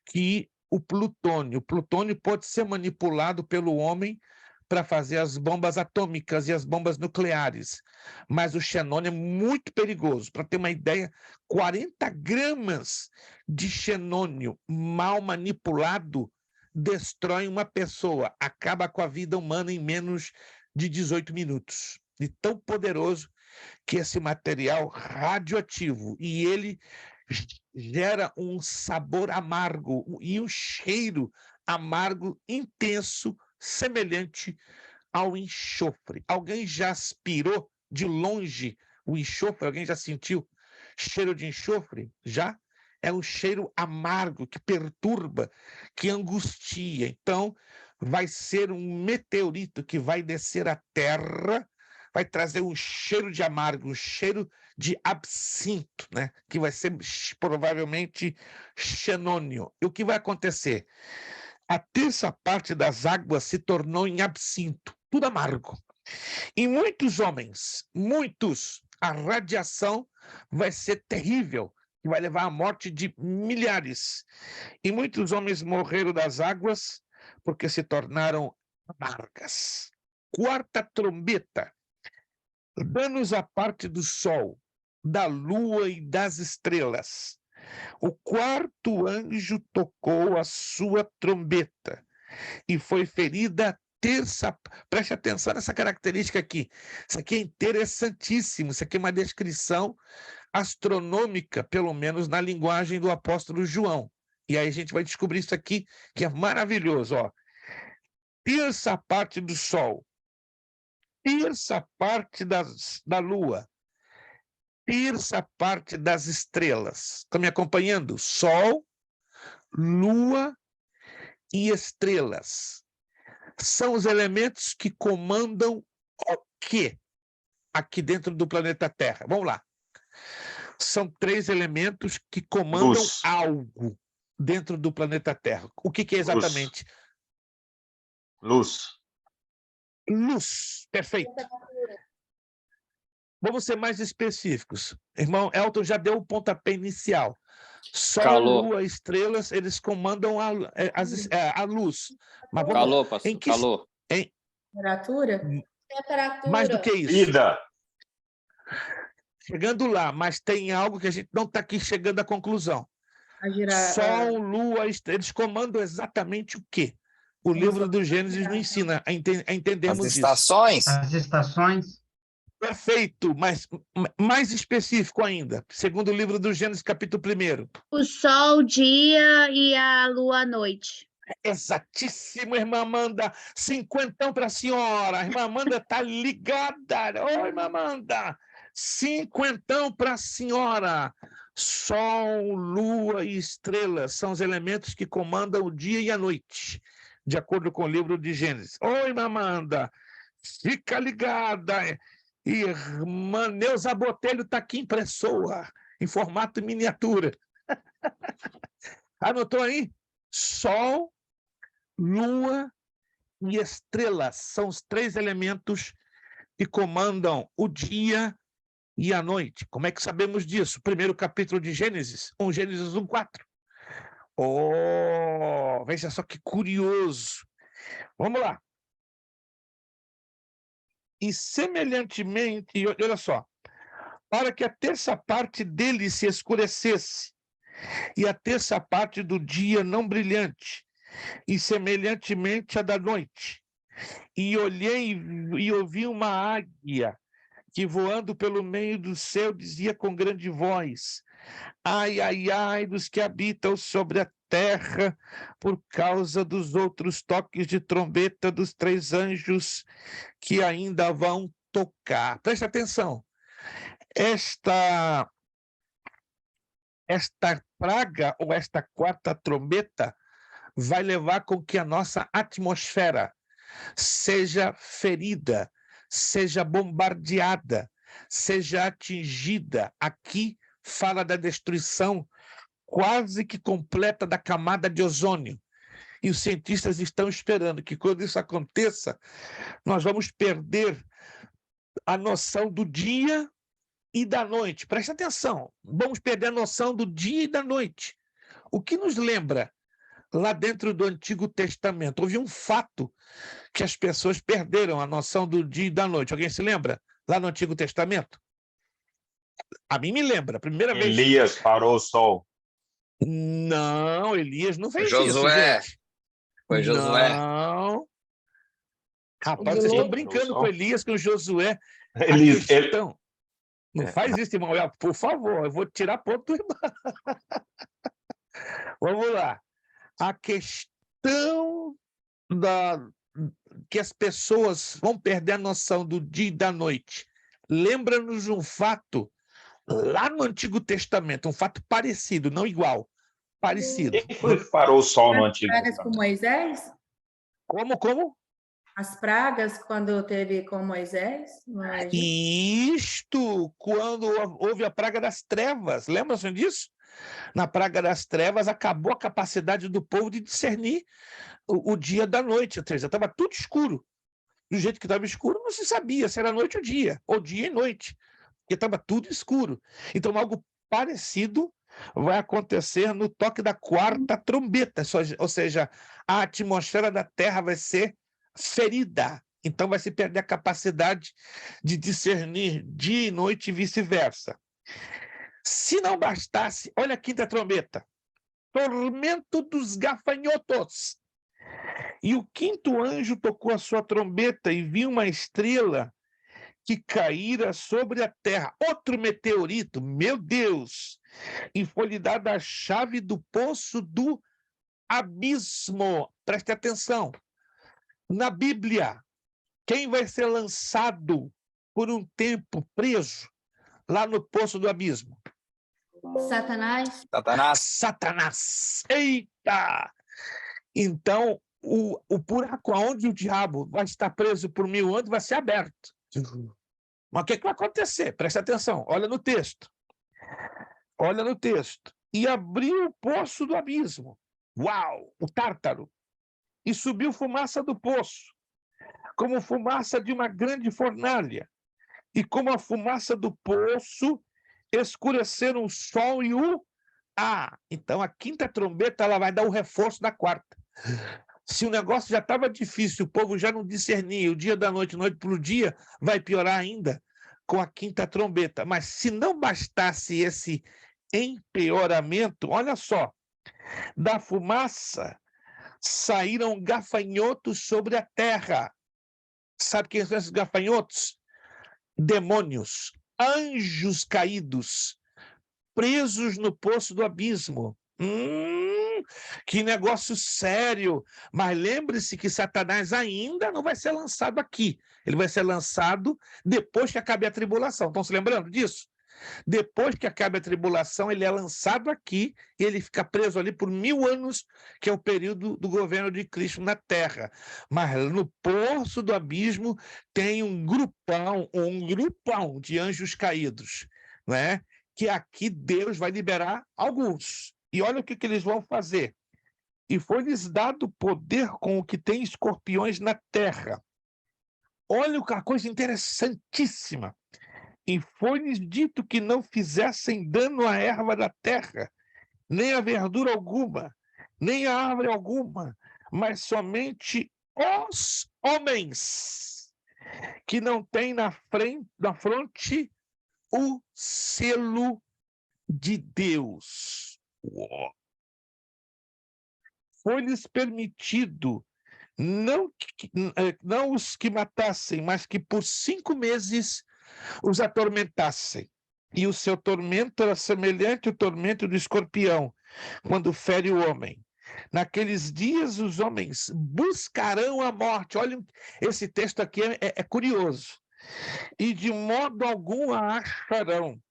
que o plutônio. O plutônio pode ser manipulado pelo homem para fazer as bombas atômicas e as bombas nucleares, mas o xenônio é muito perigoso. Para ter uma ideia, 40 gramas de xenônio mal manipulado destrói uma pessoa, acaba com a vida humana em menos de 18 minutos. De tão poderoso que esse material radioativo, e ele gera um sabor amargo e um cheiro amargo intenso, semelhante ao enxofre. Alguém já aspirou de longe o enxofre? Alguém já sentiu cheiro de enxofre? Já? É um cheiro amargo que perturba, que angustia. Então, vai ser um meteorito que vai descer à Terra, vai trazer um cheiro de amargo, um cheiro de absinto, né? Que vai ser provavelmente xenônio. E o que vai acontecer? A terça parte das águas se tornou em absinto, tudo amargo. E muitos homens, a radiação vai ser terrível, vai levar à morte de milhares. E muitos homens morreram das águas, porque se tornaram amargas. Quarta trombeta. Danos à parte do sol, da lua e das estrelas. O quarto anjo tocou a sua trombeta e foi ferida a terça. Preste atenção nessa característica aqui. Isso aqui é interessantíssimo. Isso aqui é uma descrição astronômica, pelo menos na linguagem do apóstolo João. E aí a gente vai descobrir isso aqui, que é maravilhoso. Ó. Terça parte do sol, terça parte da lua, terça parte das estrelas. Estão me acompanhando? Sol, lua e estrelas. São os elementos que comandam o quê? Aqui dentro do planeta Terra. Vamos lá. São 3 elementos que comandam Luz. algo dentro do planeta Terra. O que é exatamente? Luz. Luz. Perfeito. Vamos ser mais específicos. Irmão Elton já deu o pontapé inicial. Sol, Calor. lua, estrelas, eles comandam a luz. Mas vamos Calor, pastor. Calor. Temperatura? Mais do que isso. Vida. Chegando lá, mas tem algo que a gente não está aqui chegando à conclusão. Sol, lua, estrelas, eles comandam exatamente o quê? O livro do Gênesis nos ensina a entendermos As estações? isso. As estações. Perfeito, mas mais específico ainda. Segundo o livro do Gênesis, capítulo 1. O sol, dia e a lua, noite. Exatíssimo, irmã Amanda. 50 para a senhora. A irmã Amanda está ligada. Oi, irmã Amanda. 50 para a senhora. Sol, lua e estrelas são os elementos que comandam o dia e a noite, de acordo com o livro de Gênesis. Oi, irmã Amanda. Fica ligada. Irmã Neuza Botelho está aqui em pessoa, em formato miniatura. Anotou aí? Sol, lua e estrelas são os 3 elementos que comandam o dia e a noite. Como é que sabemos disso? Primeiro capítulo de Gênesis, Gênesis 1:4. Oh, veja só que curioso. Vamos lá. E semelhantemente, olha só, para que a terça parte dele se escurecesse, e a terça parte do dia não brilhante, e semelhantemente a da noite. E olhei e ouvi uma águia, que voando pelo meio do céu dizia com grande voz: ai, ai, ai dos que habitam sobre a terra, por causa dos outros toques de trombeta dos 3 anjos que ainda vão tocar. Preste atenção. Esta praga, ou esta quarta trombeta, vai levar com que a nossa atmosfera seja ferida, seja bombardeada, seja atingida. Aqui fala da destruição quase que completa da camada de ozônio. E os cientistas estão esperando que, quando isso aconteça, nós vamos perder a noção do dia e da noite. Preste atenção, vamos perder a noção do dia e da noite. O que nos lembra, lá dentro do Antigo Testamento, houve um fato que as pessoas perderam a noção do dia e da noite. Alguém se lembra? Lá no Antigo Testamento? A mim me lembra, a primeira vez... Elias parou o sol. Não, Elias não fez Josué. isso, gente. Foi Josué. Não. Rapaz, vocês estão brincando com Elias, com Josué. Elias, Não faz isso, irmão. Por favor, eu vou tirar ponto do irmão. Vamos lá. A questão que as pessoas vão perder a noção do dia e da noite. Lembra-nos de um fato lá no Antigo Testamento, um fato parecido, não igual, parecido. Quem foi que parou o sol no Antigo Pragas Testamento? com Moisés? Como? As pragas quando teve com Moisés? Isto, quando houve a praga das trevas, lembram-se disso? Na praga das trevas acabou a capacidade do povo de discernir o dia da noite, ou seja, estava tudo escuro. Do jeito que estava escuro, não se sabia se era noite ou dia e noite, porque estava tudo escuro. Então, algo parecido vai acontecer no toque da quarta trombeta, ou seja, a atmosfera da Terra vai ser ferida. Então vai se perder a capacidade de discernir dia e noite e vice-versa. Se não bastasse, olha a quinta trombeta. Tormento dos gafanhotos. E o quinto anjo tocou a sua trombeta e viu uma estrela que caíra sobre a terra. Outro meteorito, meu Deus! E foi-lhe dada a chave do poço do abismo. Preste atenção. Na Bíblia, quem vai ser lançado por um tempo preso lá no poço do abismo? Satanás. Satanás. Eita! Então, o buraco onde o diabo vai estar preso por 1000 anos vai ser aberto. Mas o que vai acontecer? Preste atenção, olha no texto. Olha no texto. E abriu o poço do abismo. Uau! O Tártaro. E subiu fumaça do poço, como fumaça de uma grande fornalha. E como a fumaça do poço, escureceram o sol e o ar. Então, a quinta trombeta ela vai dar o reforço da quarta. Se o negócio já estava difícil, o povo já não discernia, o dia da noite, noite para o dia, vai piorar ainda com a quinta trombeta. Mas se não bastasse esse empeoramento, olha só, da fumaça saíram gafanhotos sobre a terra. Sabe quem são esses gafanhotos? Demônios, anjos caídos, presos no poço do abismo. Que negócio sério! Mas lembre-se que Satanás ainda não vai ser lançado aqui. Ele vai ser lançado depois que acabe a tribulação. Estão se lembrando disso? Depois que acabe a tribulação, ele é lançado aqui e ele fica preso ali por 1000 anos, que é o período do governo de Cristo na Terra. Mas no poço do abismo tem um grupão de anjos caídos, não é? Que aqui Deus vai liberar alguns. E olha o que eles vão fazer. E foi-lhes dado poder com o que tem escorpiões na terra. Olha a coisa interessantíssima. E foi-lhes dito que não fizessem dano à erva da terra, nem a verdura alguma, nem a árvore alguma, mas somente os homens que não têm na fronte o selo de Deus. Foi-lhes permitido não os que matassem, mas que por 5 meses os atormentassem. E o seu tormento era semelhante ao tormento do escorpião, quando fere o homem. Naqueles dias os homens buscarão a morte. Olha, esse texto aqui é curioso. E de modo algum a acharão.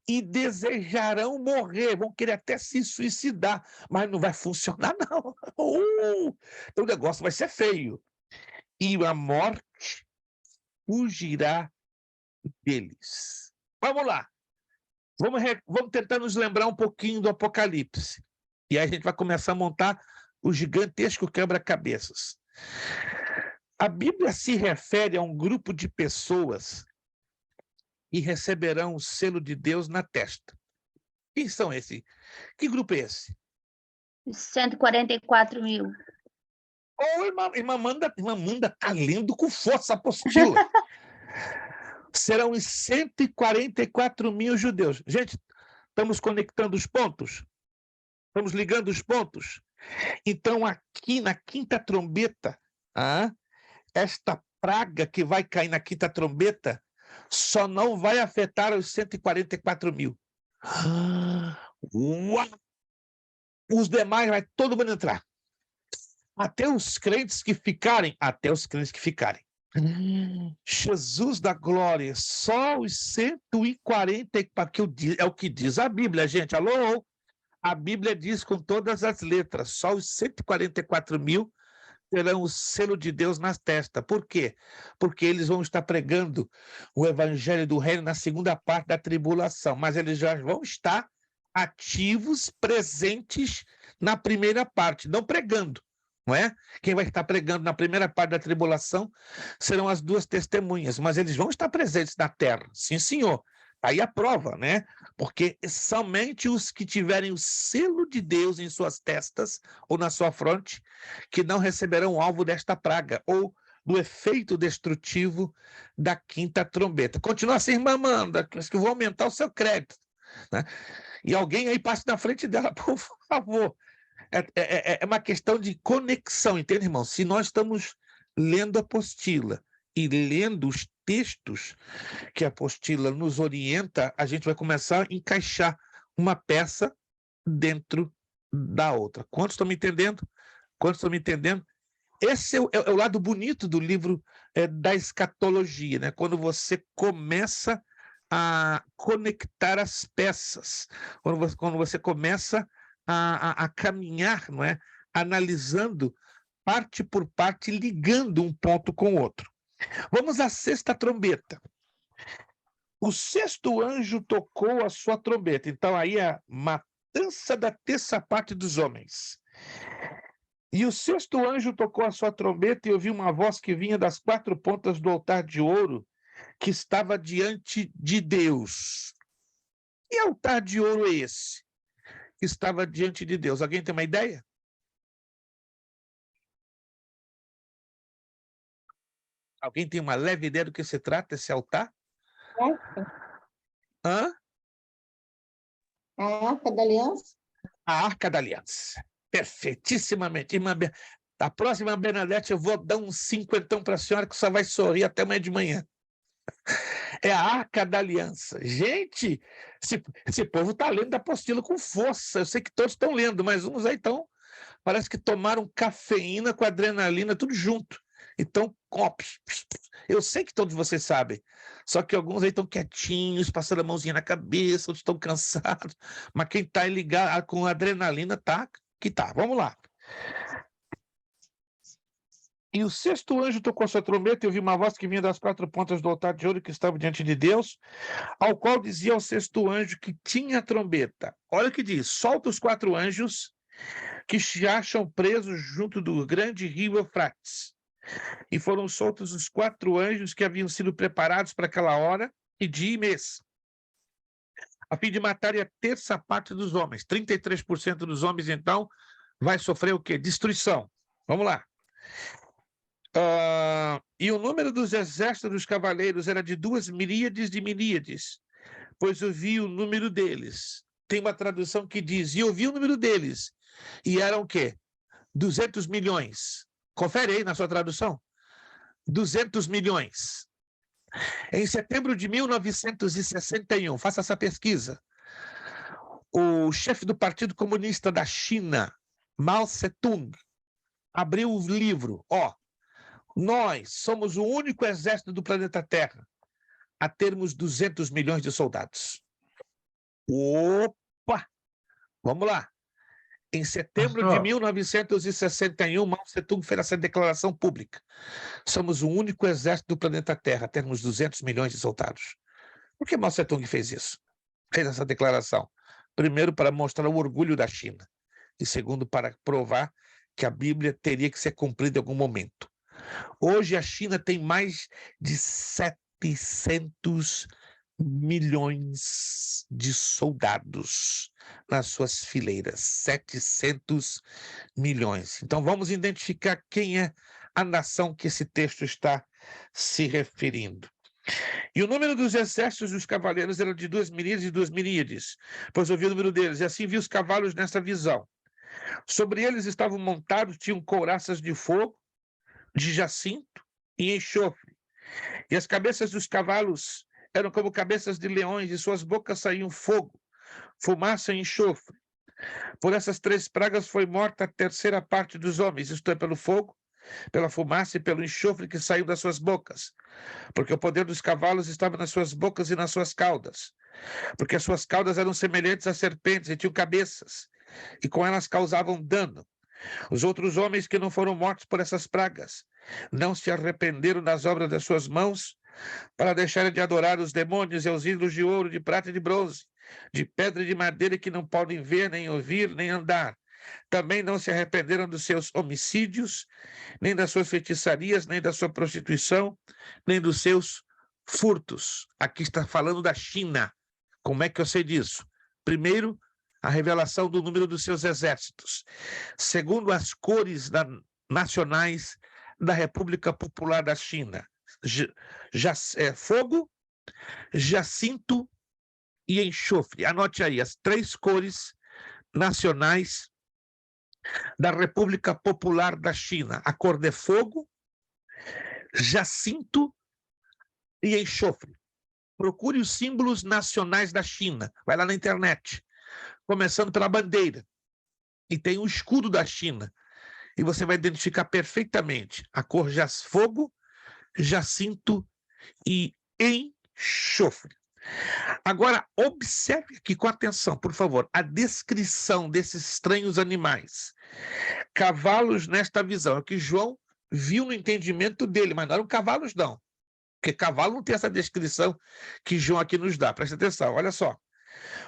E desejarão morrer, vão querer até se suicidar, mas não vai funcionar, não. Então o negócio vai ser feio. E a morte fugirá deles. Vamos lá. Vamos tentar nos lembrar um pouquinho do Apocalipse. E aí a gente vai começar a montar o gigantesco quebra-cabeças. A Bíblia se refere a um grupo de pessoas que receberão o selo de Deus na testa. Quem são esses? Que grupo é esse? 144 mil. Ô, irmã Amanda está lendo com força a apostila. Serão os 144 mil judeus. Gente, estamos conectando os pontos? Estamos ligando os pontos? Então, aqui na quinta trombeta, esta praga que vai cair na quinta trombeta só não vai afetar os 144 mil. Uau! Os demais vai todo mundo entrar. Até os crentes que ficarem. Jesus da glória, só os 144, é o que diz a Bíblia, gente. Alô? A Bíblia diz com todas as letras, só os 144 mil terão o selo de Deus na testa. Por quê? Porque eles vão estar pregando o evangelho do reino na segunda parte da tribulação, mas eles já vão estar ativos, presentes na primeira parte, não pregando. Não é? Quem vai estar pregando na primeira parte da tribulação serão as 2 testemunhas, mas eles vão estar presentes na terra, sim, senhor. Aí a prova, né? Porque somente os que tiverem o selo de Deus em suas testas ou na sua fronte, que não receberão o alvo desta praga, ou do efeito destrutivo da quinta trombeta. Continua assim, irmã Amanda, que eu vou aumentar o seu crédito. Né? E alguém aí passe na frente dela, por favor. É uma questão de conexão, entende, irmão? Se nós estamos lendo a apostila e lendo os textos que a apostila nos orienta, a gente vai começar a encaixar uma peça dentro da outra. Quantos estão me entendendo? Quantos estão me entendendo? Esse é o lado bonito do livro da escatologia, né? Quando você começa a conectar as peças, quando você começa a caminhar, não é? Analisando parte por parte, ligando um ponto com o outro. Vamos à sexta trombeta. O sexto anjo tocou a sua trombeta. Então, aí é a matança da terça parte dos homens. E o sexto anjo tocou a sua trombeta e ouviu uma voz que vinha das quatro pontas do altar de ouro que estava diante de Deus. Que altar de ouro é esse que estava diante de Deus? Alguém tem uma ideia? Alguém tem uma leve ideia do que se trata esse altar? Hã? A Arca da Aliança? A Arca da Aliança. Perfeitissimamente. Irmã, a próxima Bernadette eu vou dar um cinquentão para a senhora que só vai sorrir até amanhã de manhã. É a Arca da Aliança. Gente, esse povo está lendo a apostila com força. Eu sei que todos estão lendo, mas uns aí estão... Parece que tomaram cafeína com adrenalina, tudo junto. Então, eu sei que todos vocês sabem, só que alguns aí estão quietinhos, passando a mãozinha na cabeça, outros estão cansados, mas quem está ligado com adrenalina tá. Vamos lá. E o sexto anjo tocou sua trombeta e ouviu uma voz que vinha das quatro pontas do altar de ouro que estava diante de Deus, ao qual dizia ao sexto anjo que tinha a trombeta. Olha o que diz: solta os quatro anjos que se acham presos junto do grande rio Eufrates. E foram soltos os quatro anjos que haviam sido preparados para aquela hora e dia e mês, a fim de matarem a terça parte dos homens. 33% dos homens, então, vai sofrer o quê? Destruição. Vamos lá. E o número dos exércitos dos cavaleiros era de 2 miríades de miríades, pois eu vi o número deles. Tem uma tradução que diz, e eu vi o número deles, e eram o quê? 200 milhões. Confere aí na sua tradução. 200 milhões. Em setembro de 1961, faça essa pesquisa, o chefe do Partido Comunista da China, Mao Tse-tung, abriu o livro. Nós somos o único exército do planeta Terra a termos 200 milhões de soldados. Opa! Vamos lá. Em setembro de 1961, Mao Tse-tung fez essa declaração pública. Somos o único exército do planeta Terra a termos 200 milhões de soldados. Por que Mao Tse-tung fez isso? Fez essa declaração. Primeiro, para mostrar o orgulho da China. E segundo, para provar que a Bíblia teria que ser cumprida em algum momento. Hoje a China tem mais de 700 milhões de soldados nas suas fileiras. 700 milhões. Então vamos identificar quem é a nação que esse texto está se referindo. E o número dos exércitos dos cavaleiros era de 2 miríades e 2 miríades, pois ouvi o número deles, e assim vi os cavalos nessa visão. Sobre eles estavam montados, tinham couraças de fogo, de jacinto e enxofre. E as cabeças dos cavalos eram como cabeças de leões, e suas bocas saíam fogo, fumaça e enxofre. Por essas 3 pragas foi morta a terceira parte dos homens, isto é, pelo fogo, pela fumaça e pelo enxofre que saiu das suas bocas. Porque o poder dos cavalos estava nas suas bocas e nas suas caudas. Porque as suas caudas eram semelhantes a serpentes e tinham cabeças, e com elas causavam dano. Os outros homens que não foram mortos por essas pragas não se arrependeram das obras das suas mãos, para deixarem de adorar os demônios e os ídolos de ouro, de prata e de bronze, de pedra e de madeira que não podem ver, nem ouvir, nem andar. Também não se arrependeram dos seus homicídios, nem das suas feitiçarias, nem da sua prostituição, nem dos seus furtos. Aqui está falando da China. Como é que eu sei disso? Primeiro, a revelação do número dos seus exércitos. Segundo, as cores nacionais da República Popular da China. Fogo, jacinto e enxofre. Anote aí as 3 cores nacionais da República Popular da China. A cor de fogo, jacinto e enxofre. Procure os símbolos nacionais da China. Vai lá na internet. Começando pela bandeira. E tem o escudo da China. E você vai identificar perfeitamente a cor fogo, jacinto e enxofre. Agora, observe aqui com atenção, por favor, a descrição desses estranhos animais. Cavalos nesta visão. É o que João viu no entendimento dele, mas não eram cavalos, não. Porque cavalo não tem essa descrição que João aqui nos dá. Presta atenção, olha só.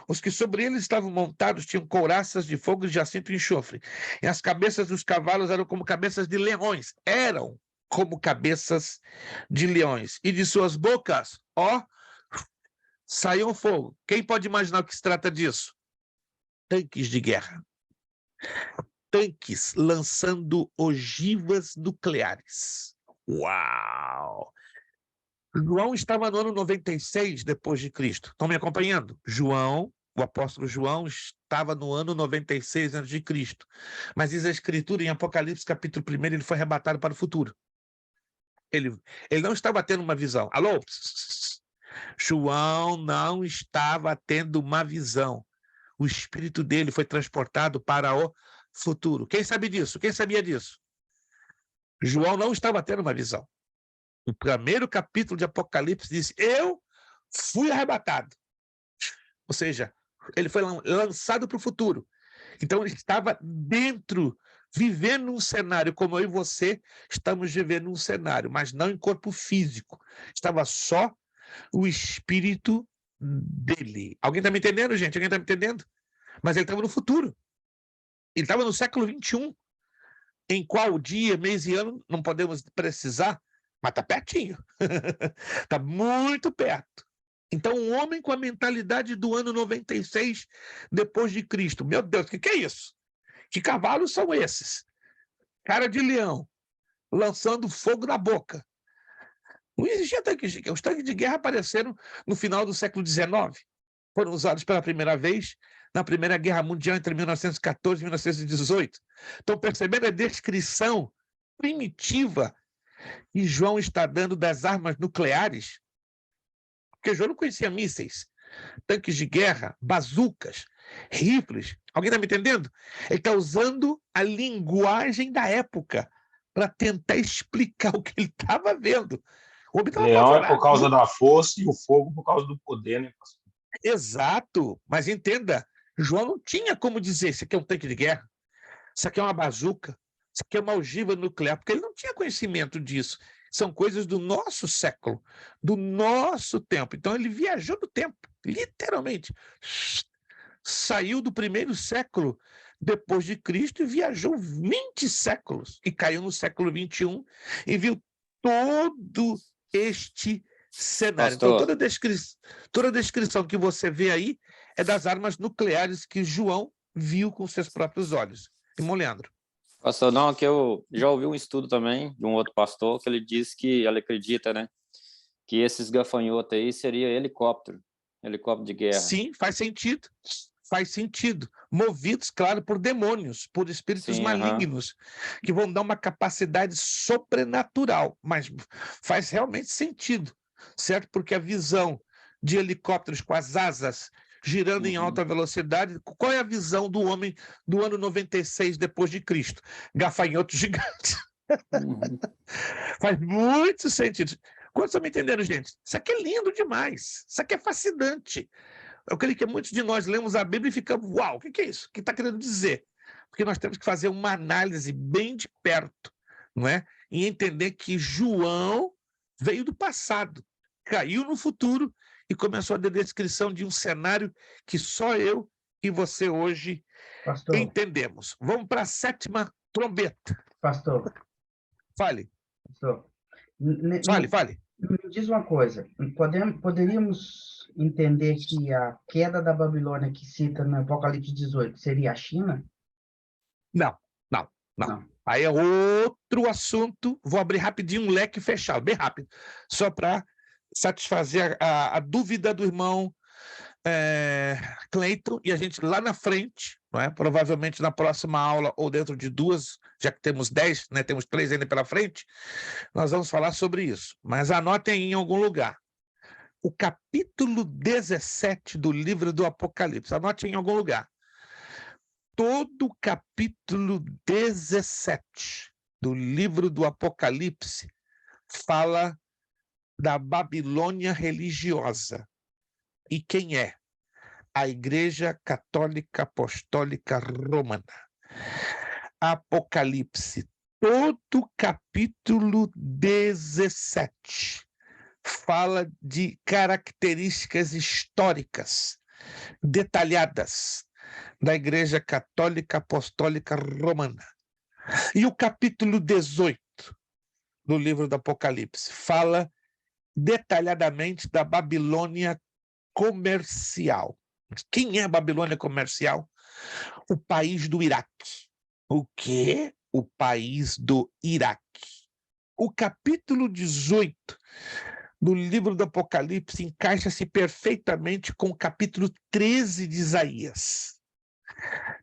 Os que sobre eles estavam montados tinham couraças de fogo, jacinto e enxofre. E as cabeças dos cavalos eram como cabeças de leões. Eram como cabeças de leões. E de suas bocas, saiu fogo. Quem pode imaginar o que se trata disso? Tanques de guerra. Tanques lançando ogivas nucleares. Uau! João estava no ano 96 depois de Cristo. Estão me acompanhando? João, o apóstolo João, estava no ano 96 antes de Cristo. Mas diz a Escritura em Apocalipse, capítulo 1, ele foi arrebatado para o futuro. Ele não estava tendo uma visão. Alô? João não estava tendo uma visão. O espírito dele foi transportado para o futuro. Quem sabe disso? Quem sabia disso? João não estava tendo uma visão. O primeiro capítulo de Apocalipse diz: eu fui arrebatado. Ou seja, ele foi lançado para o futuro. Então ele estava dentro, vivendo um cenário como eu e você estamos vivendo um cenário, mas não em corpo físico. Estava só o espírito dele. Alguém está me entendendo, gente? Alguém está me entendendo? Mas ele estava no futuro. Ele estava no século XXI, em qual dia, mês e ano não podemos precisar, mas está pertinho. Está muito perto. Então, um homem com a mentalidade do ano 96 depois de Cristo. Meu Deus, o que é isso? Que cavalos são esses? Cara de leão, lançando fogo na boca. Não existia tanque de guerra. Os tanques de guerra apareceram no final do século XIX. Foram usados pela primeira vez na Primeira Guerra Mundial entre 1914 e 1918. Estão percebendo a descrição primitiva que João está dando das armas nucleares? Porque João não conhecia mísseis, tanques de guerra, bazucas, rifles. Alguém está me entendendo? Ele está usando a linguagem da época para tentar explicar o que ele estava vendo. O leão é por causa da força e o fogo por causa do poder, né, pastor? Exato, mas entenda, João não tinha como dizer: isso aqui é um tanque de guerra, isso aqui é uma bazuca, isso aqui é uma ogiva nuclear, porque ele não tinha conhecimento disso. São coisas do nosso século, do nosso tempo. Então ele viajou no tempo, literalmente. Saiu do primeiro século depois de Cristo e viajou 20 séculos. E caiu no século XXI e viu todo este cenário. Pastor. Então toda a descrição que você vê aí é das armas nucleares que João viu com seus próprios olhos. Irmão Leandro. Pastor, não, que eu já ouvi um estudo também de um outro pastor que ele diz que ele acredita, né, que esses gafanhotos aí seria helicóptero de guerra. Sim, faz sentido. Movidos, claro, por demônios, por espíritos malignos, que vão dar uma capacidade sobrenatural, mas faz realmente sentido, certo? Porque a visão de helicópteros com as asas girando em alta velocidade, qual é a visão do homem do ano 96 depois de Cristo? Gafanhoto gigante. Faz muito sentido. Quantos estão me entendendo, gente? Isso aqui é lindo demais. Isso aqui é fascinante. Eu creio que muitos de nós lemos a Bíblia e ficamos: uau, o que é isso? O que está querendo dizer? Porque nós temos que fazer uma análise bem de perto, não é? E entender que João veio do passado, caiu no futuro e começou a dar descrição de um cenário que só eu e você hoje entendemos. Vamos para a 7ª trombeta. Pastor. Fale. Pastor. Fale. Me diz uma coisa, poderíamos entender que a queda da Babilônia que cita no Apocalipse 18 seria a China? Não. Não. Aí é outro assunto. Vou abrir rapidinho um leque fechado, bem rápido, só para satisfazer a dúvida do irmão Cleiton, e a gente lá na frente, não é? Provavelmente na próxima aula ou dentro de 2, já que temos 10, né? Temos 3 ainda pela frente, nós vamos falar sobre isso. Mas anotem em algum lugar. O capítulo 17 do livro do Apocalipse. Anote em algum lugar. Todo o capítulo 17 do livro do Apocalipse fala da Babilônia religiosa. E quem é? A Igreja Católica Apostólica Romana. Apocalipse, todo o capítulo 17 fala de características históricas detalhadas da Igreja Católica Apostólica Romana. E o capítulo 18 do livro do Apocalipse fala detalhadamente da Babilônia comercial. Quem é a Babilônia comercial? O país do Iraque. O quê? O país do Iraque. O capítulo 18 do livro do Apocalipse encaixa-se perfeitamente com o capítulo 13 de Isaías.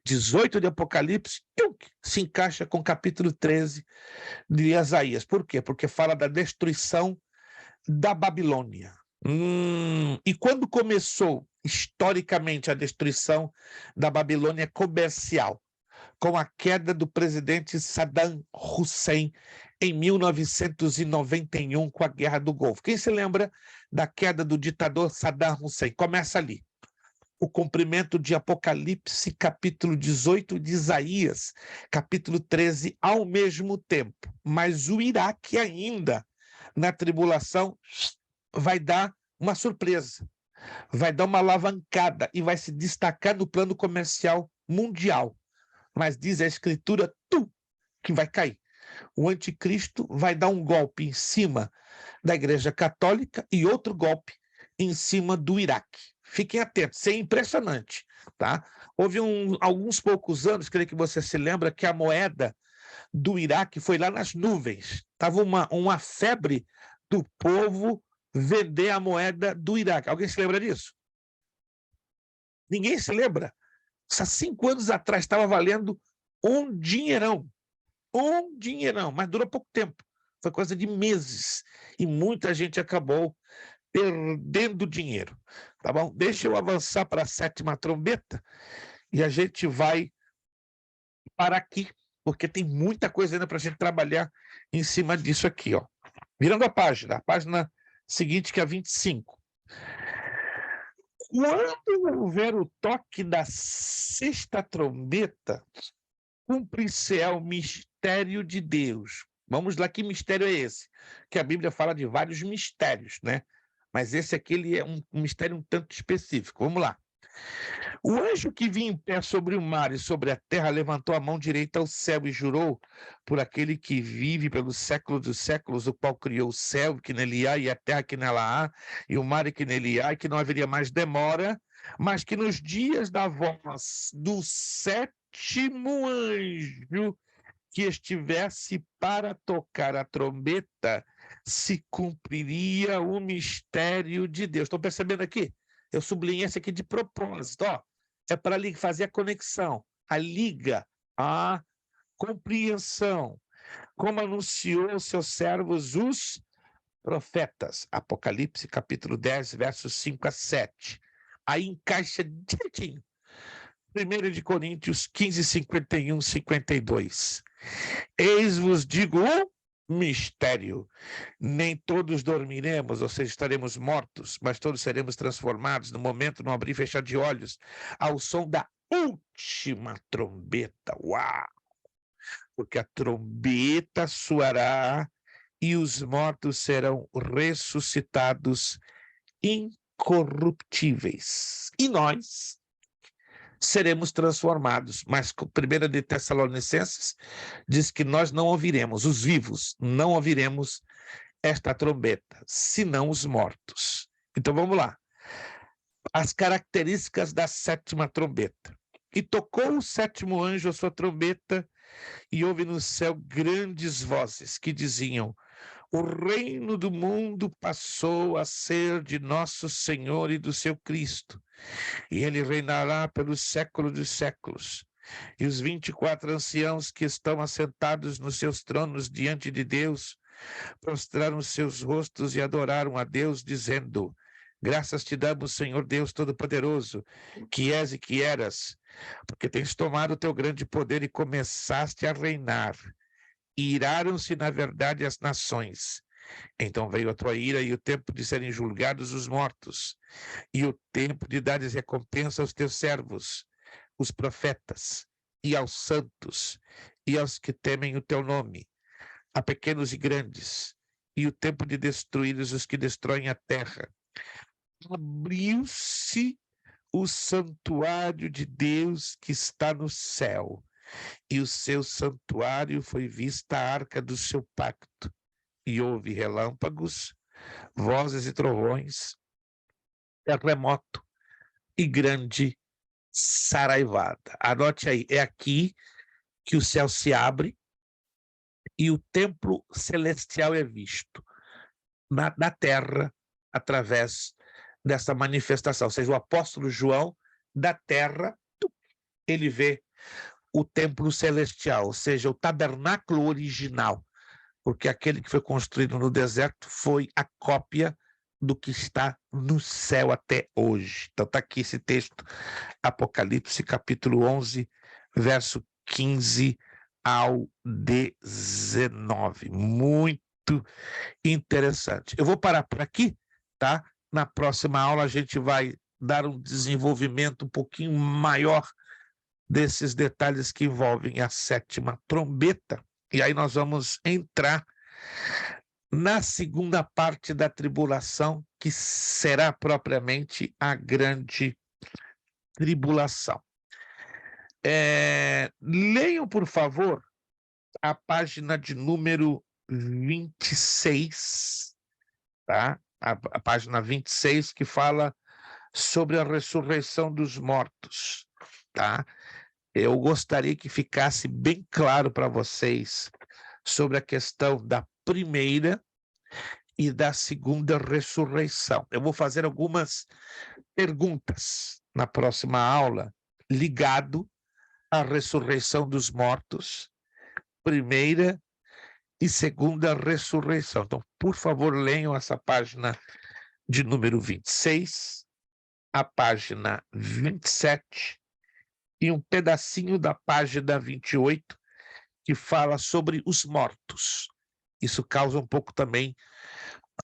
18 de Apocalipse se encaixa com o capítulo 13 de Isaías. Por quê? Porque fala da destruição da Babilônia. E quando começou, historicamente, a destruição da Babilônia comercial, com a queda do presidente Saddam Hussein em 1991, com a Guerra do Golfo. Quem se lembra da queda do ditador Saddam Hussein? Começa ali. O cumprimento de Apocalipse, capítulo 18, de Isaías, capítulo 13, ao mesmo tempo. Mas o Iraque ainda, na tribulação, vai dar uma surpresa, vai dar uma alavancada e vai se destacar no plano comercial mundial. Mas diz a Escritura, que vai cair. O anticristo vai dar um golpe em cima da Igreja Católica e outro golpe em cima do Iraque. Fiquem atentos, isso é impressionante, tá? Houve alguns poucos anos, creio que você se lembra, que a moeda do Iraque foi lá nas nuvens. Estava uma febre do povo vender a moeda do Iraque. Alguém se lembra disso? Ninguém se lembra. Há 5 anos atrás estava valendo um dinheirão, mas durou pouco tempo. Foi coisa de meses. E muita gente acabou perdendo dinheiro. Tá bom? Deixa eu avançar para a 7ª trombeta e a gente vai parar aqui, porque tem muita coisa ainda para a gente trabalhar em cima disso aqui, ó. Virando a página seguinte, que é a 25. Quando houver o toque da 6ª trombeta, cumpre-se o mistério de Deus. Vamos lá, que mistério é esse? Que a Bíblia fala de vários mistérios, né? Mas esse aqui ele é um mistério um tanto específico. Vamos lá. O anjo que vinha em pé sobre o mar e sobre a terra levantou a mão direita ao céu e jurou por aquele que vive pelos séculos dos séculos, o qual criou o céu que nele há e a terra que nela há e o mar que nele há, e que não haveria mais demora, mas que nos dias da voz do 7º anjo que estivesse para tocar a trombeta, se cumpriria o mistério de Deus. Estão percebendo aqui? Eu sublinhei esse aqui de propósito. Ó. É para fazer a conexão, a liga, a compreensão. Como anunciou aos seus servos os profetas. Apocalipse, capítulo 10, versos 5 a 7. Aí encaixa direitinho. 1 de Coríntios 15, 51, 52. Eis-vos digo mistério. Nem todos dormiremos, ou seja, estaremos mortos, mas todos seremos transformados no momento, no abrir e fechar de olhos, ao som da última trombeta. Uau! Porque a trombeta soará e os mortos serão ressuscitados incorruptíveis. E nós seremos transformados. Mas 1 de Tessalonicenses diz que nós não ouviremos, os vivos não ouviremos esta trombeta, senão os mortos. Então vamos lá. As características da sétima trombeta. E tocou o sétimo anjo a sua trombeta, e houve no céu grandes vozes que diziam: o reino do mundo passou a ser de nosso Senhor e do seu Cristo, e ele reinará pelos séculos dos séculos. E os 24 anciãos que estão assentados nos seus tronos diante de Deus prostraram seus rostos e adoraram a Deus, dizendo: graças te damos, Senhor Deus Todo-Poderoso, que és e que eras, porque tens tomado o teu grande poder e começaste a reinar. E iraram-se, na verdade, as nações. Então veio a tua ira e o tempo de serem julgados os mortos, e o tempo de dares recompensa aos teus servos, os profetas, e aos santos, e aos que temem o teu nome, a pequenos e grandes, e o tempo de destruíres os que destroem a terra. Abriu-se o santuário de Deus que está no céu, e o seu santuário foi vista a arca do seu pacto, e houve relâmpagos, vozes e trovões, terremoto e grande saraivada. Anote aí, é aqui que o céu se abre e o templo celestial é visto na terra através dessa manifestação. Ou seja, o apóstolo João, da terra, ele vê o templo celestial, ou seja, o tabernáculo original, porque aquele que foi construído no deserto foi a cópia do que está no céu até hoje. Então está aqui esse texto, Apocalipse capítulo 11, verso 15 ao 19. Muito interessante. Eu vou parar por aqui, tá? Na próxima aula a gente vai dar um desenvolvimento um pouquinho maior desses detalhes que envolvem a sétima trombeta. E aí nós vamos entrar na segunda parte da tribulação, que será propriamente a grande tribulação. Leiam, por favor, a página de número 26, tá? A página 26, que fala sobre a ressurreição dos mortos, tá? Eu gostaria que ficasse bem claro para vocês sobre a questão da primeira e da segunda ressurreição. Eu vou fazer algumas perguntas na próxima aula, ligado à ressurreição dos mortos, primeira e segunda ressurreição. Então, por favor, leiam essa página de número 26, a página 27, e um pedacinho da página 28, que fala sobre os mortos. Isso causa um pouco também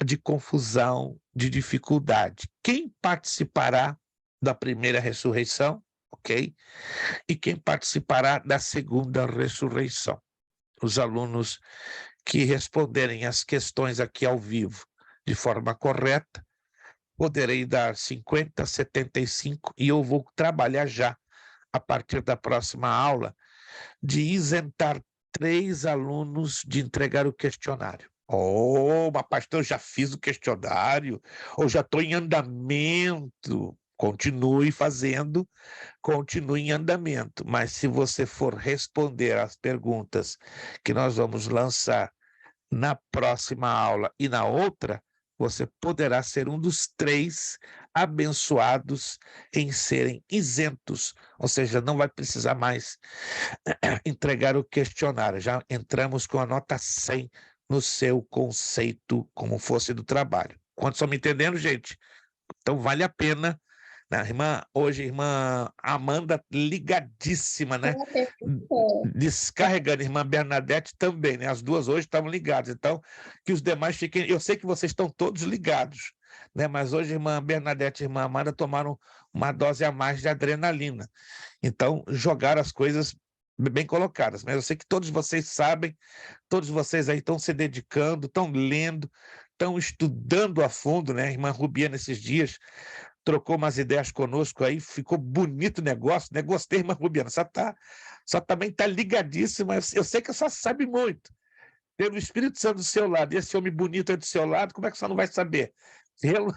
de confusão, de dificuldade. Quem participará da primeira ressurreição, ok? E quem participará da segunda ressurreição? Os alunos que responderem as questões aqui ao vivo de forma correta, poderei dar 50, 75, e eu vou trabalhar já, a partir da próxima aula, de isentar 3 alunos de entregar o questionário. Mas pastor, eu já fiz o questionário, ou já estou em andamento. Continue fazendo, continue em andamento. Mas se você for responder às perguntas que nós vamos lançar na próxima aula e na outra, você poderá ser um dos 3 abençoados em serem isentos, ou seja, não vai precisar mais entregar o questionário. Já entramos com a nota 100 no seu conceito, como fosse do trabalho. Quantos estão me entendendo, gente? Então vale a pena. Hoje, irmã Amanda ligadíssima, né? Descarregando, irmã Bernadette também, né? As duas hoje estavam ligadas. Então, que os demais fiquem... Eu sei que vocês estão todos ligados, né? Mas hoje, irmã Bernadette e irmã Amanda tomaram uma dose a mais de adrenalina. Então, jogaram as coisas bem colocadas. Mas eu sei que todos vocês sabem, todos vocês aí estão se dedicando, estão lendo, estão estudando a fundo, né? A irmã Rubia, nesses dias, trocou umas ideias conosco aí, ficou bonito o negócio, né? Gostei, irmã Rubiana, só também está ligadíssima. Eu sei que a senhora sabe muito, tendo o Espírito Santo do seu lado, e esse homem bonito é do seu lado, como é que você não vai saber? Pelo...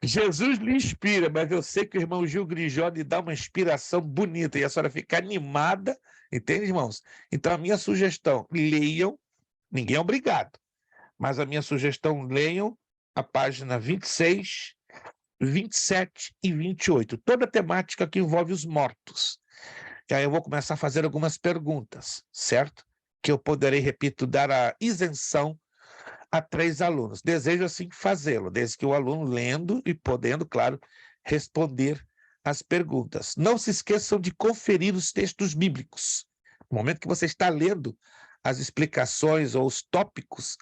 Jesus lhe inspira, mas eu sei que o irmão Gil Grijó lhe dá uma inspiração bonita, e a senhora fica animada, entende, irmãos? Então, a minha sugestão, leiam, ninguém é obrigado, mas a minha sugestão, leiam a página 26, 27 e 28, toda a temática que envolve os mortos. E aí eu vou começar a fazer algumas perguntas, certo? Que eu poderei, repito, dar a isenção a 3 alunos. Desejo, assim, fazê-lo, desde que o aluno, lendo e podendo, claro, responder as perguntas. Não se esqueçam de conferir os textos bíblicos. No momento que você está lendo as explicações ou os tópicos,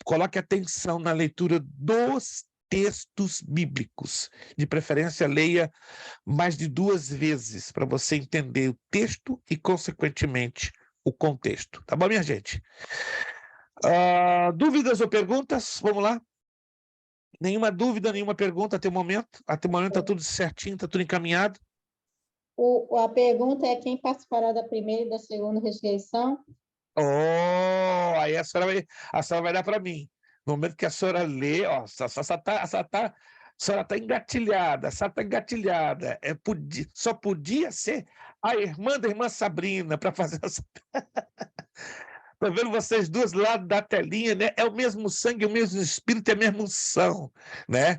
coloque atenção na leitura dos textos bíblicos. De preferência, leia mais de 2 vezes, para você entender o texto e, consequentemente, o contexto. Tá bom, minha gente? Dúvidas ou perguntas? Vamos lá. Nenhuma dúvida, nenhuma pergunta até o momento? Até o momento está tudo certinho, está tudo encaminhado? A pergunta é quem participará da primeira e da segunda ressurreição? Aí a senhora vai dar para mim. No momento que a senhora lê, a senhora está engatilhada, só podia ser a irmã da irmã Sabrina para fazer essa... Estou vendo vocês duas do lado da telinha, né? É o mesmo sangue, o mesmo espírito, é a mesma unção, né?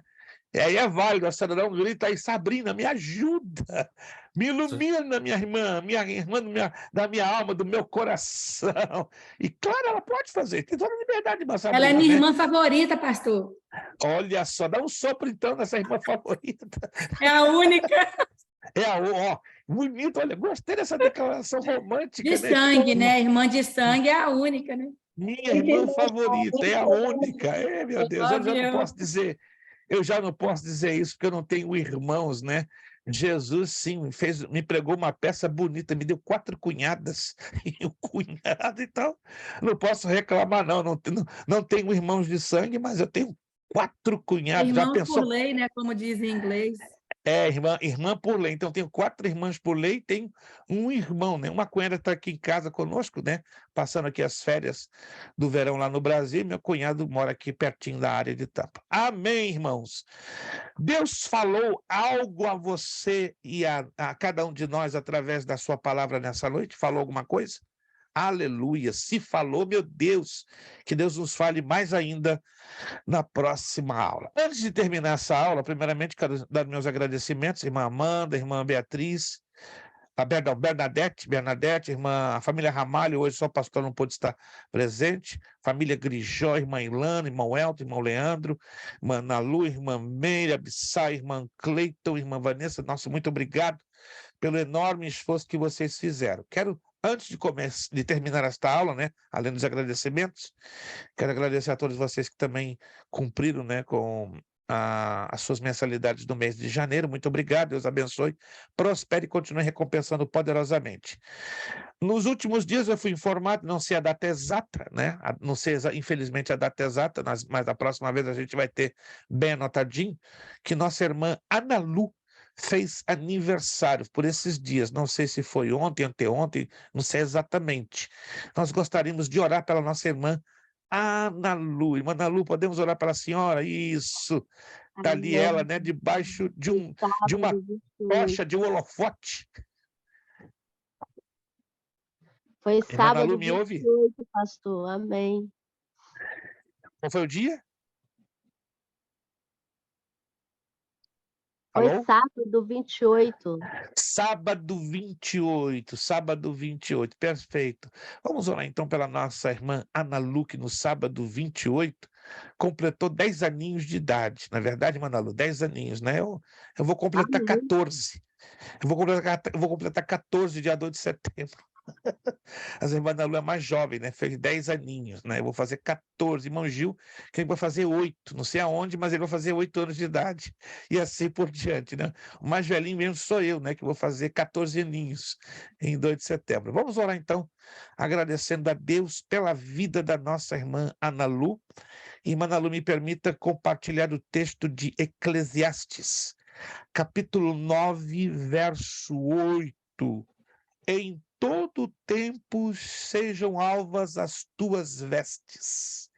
E aí é válido, a senhora dá um grito aí, Sabrina, me ajuda, me ilumina, minha irmã da minha alma, do meu coração. E claro, ela pode fazer, tem toda a liberdade, mas Sabrina, ela é minha né? irmã favorita, pastor. Olha só, dá um sopro então nessa irmã favorita. É a única. Bonito, olha, gostei dessa declaração romântica. De sangue, né? Irmã de sangue é a única, né? Minha irmã favorita, é a única. Meu Deus, eu já não posso dizer isso, porque eu não tenho irmãos, né? Jesus, sim, me pregou uma peça bonita, me deu 4 cunhadas, e o cunhado, então, não posso reclamar, não tenho irmãos de sangue, mas eu tenho 4 cunhados. Irmãos já pensou? por lei, né? Como diz em inglês. Irmã por lei. Então, tenho 4 irmãs por lei e tenho um irmão, né? Uma cunhada está aqui em casa conosco, né? Passando aqui as férias do verão lá no Brasil. Meu cunhado mora aqui pertinho da área de Tampa. Amém, irmãos. Deus falou algo a você e a cada um de nós através da sua palavra nessa noite? Falou alguma coisa? Aleluia. Se falou, meu Deus, que Deus nos fale mais ainda na próxima aula. Antes de terminar essa aula, primeiramente quero dar meus agradecimentos, irmã Amanda, irmã Beatriz, a Bernadette, a família Ramalho, hoje só o pastor não pôde estar presente, família Grijó, irmã Ilana, irmão Elton, irmão Leandro, irmã Nalu, irmã Meire, Abissai, irmã Cleiton, irmã Vanessa, nosso muito obrigado pelo enorme esforço que vocês fizeram. Quero, antes de terminar esta aula, né, além dos agradecimentos, quero agradecer a todos vocês que também cumpriram, né, com as suas mensalidades do mês de janeiro. Muito obrigado, Deus abençoe, prospere e continue recompensando poderosamente. Nos últimos dias eu fui informado, não sei a data exata, né, não sei infelizmente a data exata, mas da próxima vez a gente vai ter bem anotadinho, que nossa irmã Ana Lu fez aniversário por esses dias, não sei se foi ontem, anteontem, não sei exatamente. Nós gostaríamos de orar pela nossa irmã Ana Lu. Irmã Ana Lu, podemos orar pela senhora? Isso. Está ali ela, né, debaixo de uma tocha, de um holofote. Foi sábado, Ana Lu, me ouve? 28, pastor. Amém. Qual foi o dia? Foi Alô? sábado 28. Sábado 28, perfeito. Vamos orar então pela nossa irmã Ana Lu, que no sábado 28 completou 10 aninhos de idade. Na verdade, Ana Lu, 10 aninhos, né? Eu vou completar 14. Eu vou completar 14 dia 2 de setembro. As irmãs da Lu é mais jovem, né? Fez 10 aninhos, né? Eu vou fazer 14. Irmão Gil, que ele vai fazer 8. Não sei aonde, mas ele vai fazer 8 anos de idade. E assim por diante, né? O mais velhinho mesmo sou eu, né? Que vou fazer 14 aninhos em 2 de setembro. Vamos orar, então, agradecendo a Deus pela vida da nossa irmã Ana Lu. Irmã Ana Lu, me permita compartilhar o texto de Eclesiastes, capítulo 9, verso 8. Em todo todo tempo sejam alvas as tuas vestes,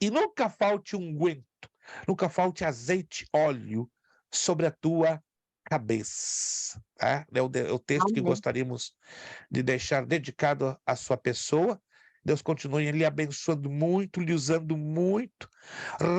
e nunca falte unguento, nunca falte azeite, óleo sobre a tua cabeça. Tá? É o texto que gostaríamos de deixar dedicado à sua pessoa. Deus continue lhe abençoando muito, lhe usando muito,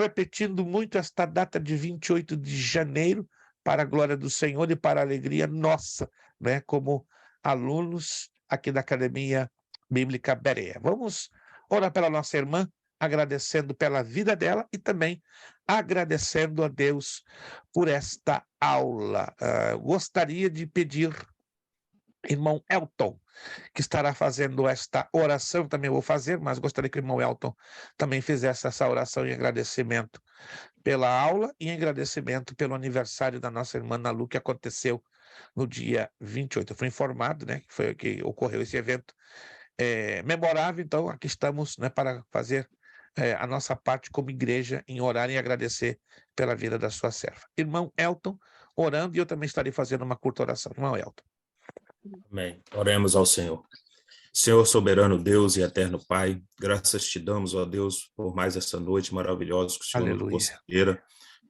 repetindo muito esta data de 28 de janeiro, para a glória do Senhor e para a alegria nossa, né, como alunos aqui da Academia Bíblica Berea. Vamos orar pela nossa irmã, agradecendo pela vida dela e também agradecendo a Deus por esta aula. Gostaria de pedir, irmão Elton, que estará fazendo esta oração, também vou fazer, mas gostaria que o irmão Elton também fizesse essa oração em agradecimento pela aula e em agradecimento pelo aniversário da nossa irmã Ana Lu, que aconteceu no dia 28. Eu fui informado, né, que ocorreu esse evento memorável, então aqui estamos, né, para fazer a nossa parte como igreja em orar e agradecer pela vida da sua serva. Irmão Elton, orando, e eu também estarei fazendo uma curta oração. Irmão Elton. Amém. Oremos ao Senhor. Senhor soberano Deus e eterno Pai, graças te damos, ó Deus, por mais essa noite maravilhosa que o Senhor nos concederá.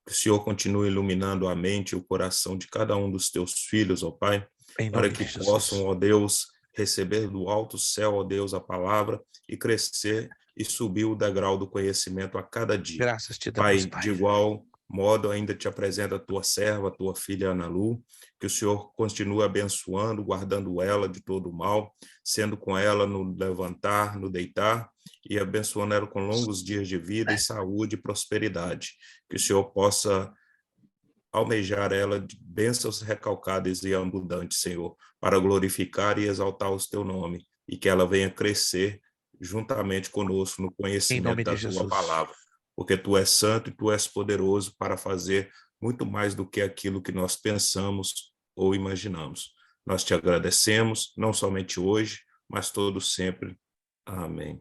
Que o Senhor continue iluminando a mente e o coração de cada um dos teus filhos, ó Pai, para que possam, ó Deus, receber do alto céu, ó Deus, a palavra e crescer e subir o degrau do conhecimento a cada dia. Graças te damos, Pai, de igual modo, ainda te apresento a tua serva, a tua filha Ana Lu, que o Senhor continue abençoando, guardando ela de todo o mal, sendo com ela no levantar, no deitar, e abençoando ela com longos dias de vida e saúde e prosperidade. Que o Senhor possa almejar ela de bênçãos recalcadas e abundantes, Senhor, para glorificar e exaltar o teu nome, e que ela venha crescer juntamente conosco no conhecimento da tua palavra. Porque tu és santo e tu és poderoso para fazer muito mais do que aquilo que nós pensamos ou imaginamos. Nós te agradecemos, não somente hoje, mas todo sempre. Amém.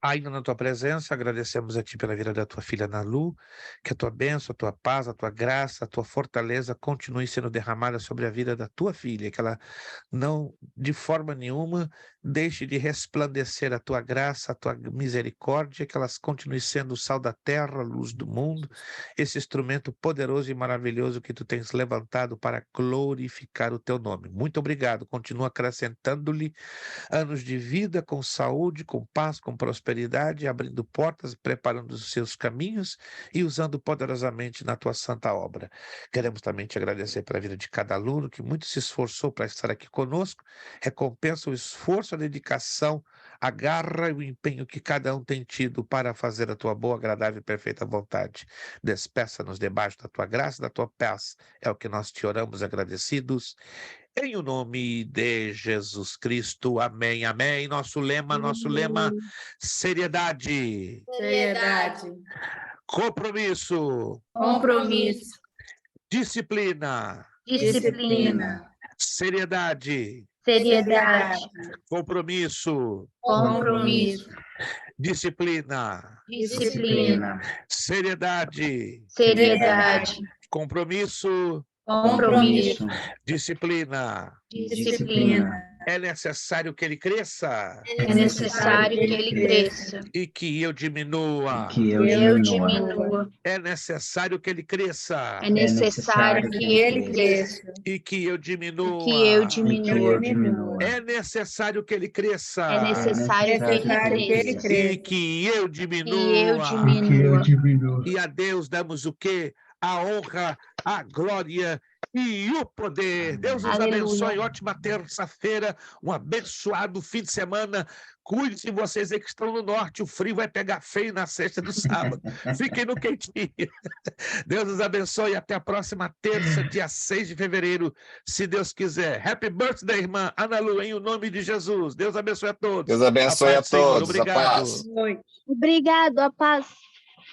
Ainda na tua presença, agradecemos a ti pela vida da tua filha Ana Lu, que a tua bênção, a tua paz, a tua graça, a tua fortaleza continue sendo derramada sobre a vida da tua filha, que ela não, de forma nenhuma, deixe de resplandecer a tua graça, a tua misericórdia, que elas continuem sendo o sal da terra, a luz do mundo, esse instrumento poderoso e maravilhoso que tu tens levantado para glorificar o teu nome. Muito obrigado, continua acrescentando-lhe anos de vida com saúde, com paz, com prosperidade, abrindo portas, preparando os seus caminhos e usando poderosamente na tua santa obra. Queremos também te agradecer pela vida de cada aluno que muito se esforçou para estar aqui conosco. Recompensa o esforço, a dedicação, a garra e o empenho que cada um tem tido para fazer a tua boa, agradável e perfeita vontade. Despeça-nos debaixo da tua graça, da tua paz. É o que nós te oramos agradecidos. Em o nome de Jesus Cristo, amém, amém. Nosso lema, seriedade. Seriedade. Compromisso. Compromisso. Disciplina. Disciplina. Seriedade. Seriedade. Compromisso. Compromisso. Disciplina. Disciplina. Seriedade. Seriedade. Compromisso. Compromisso. Disciplina. Disciplina. É necessário que ele cresça. É necessário que ele cresça. E que eu diminua. Eu diminua. É necessário que ele cresça. É necessário que ele cresça. E que eu diminua. Que eu diminua. É necessário que ele cresça. É necessário que ele cresça. E que eu diminua. Que eu diminua. E a Deus damos o quê? A honra, a glória e o poder. Deus nos abençoe. Ótima terça-feira, um abençoado fim de semana. Cuide-se de vocês aí que estão no norte. O frio vai pegar feio na sexta do sábado. Fiquem no quentinho. Deus nos abençoe. Até a próxima terça, dia 6 de fevereiro, se Deus quiser. Happy birthday, irmã Ana Lu, em o nome de Jesus. Deus abençoe a todos. Deus abençoe a todos. Obrigado. A paz. Obrigado, a paz.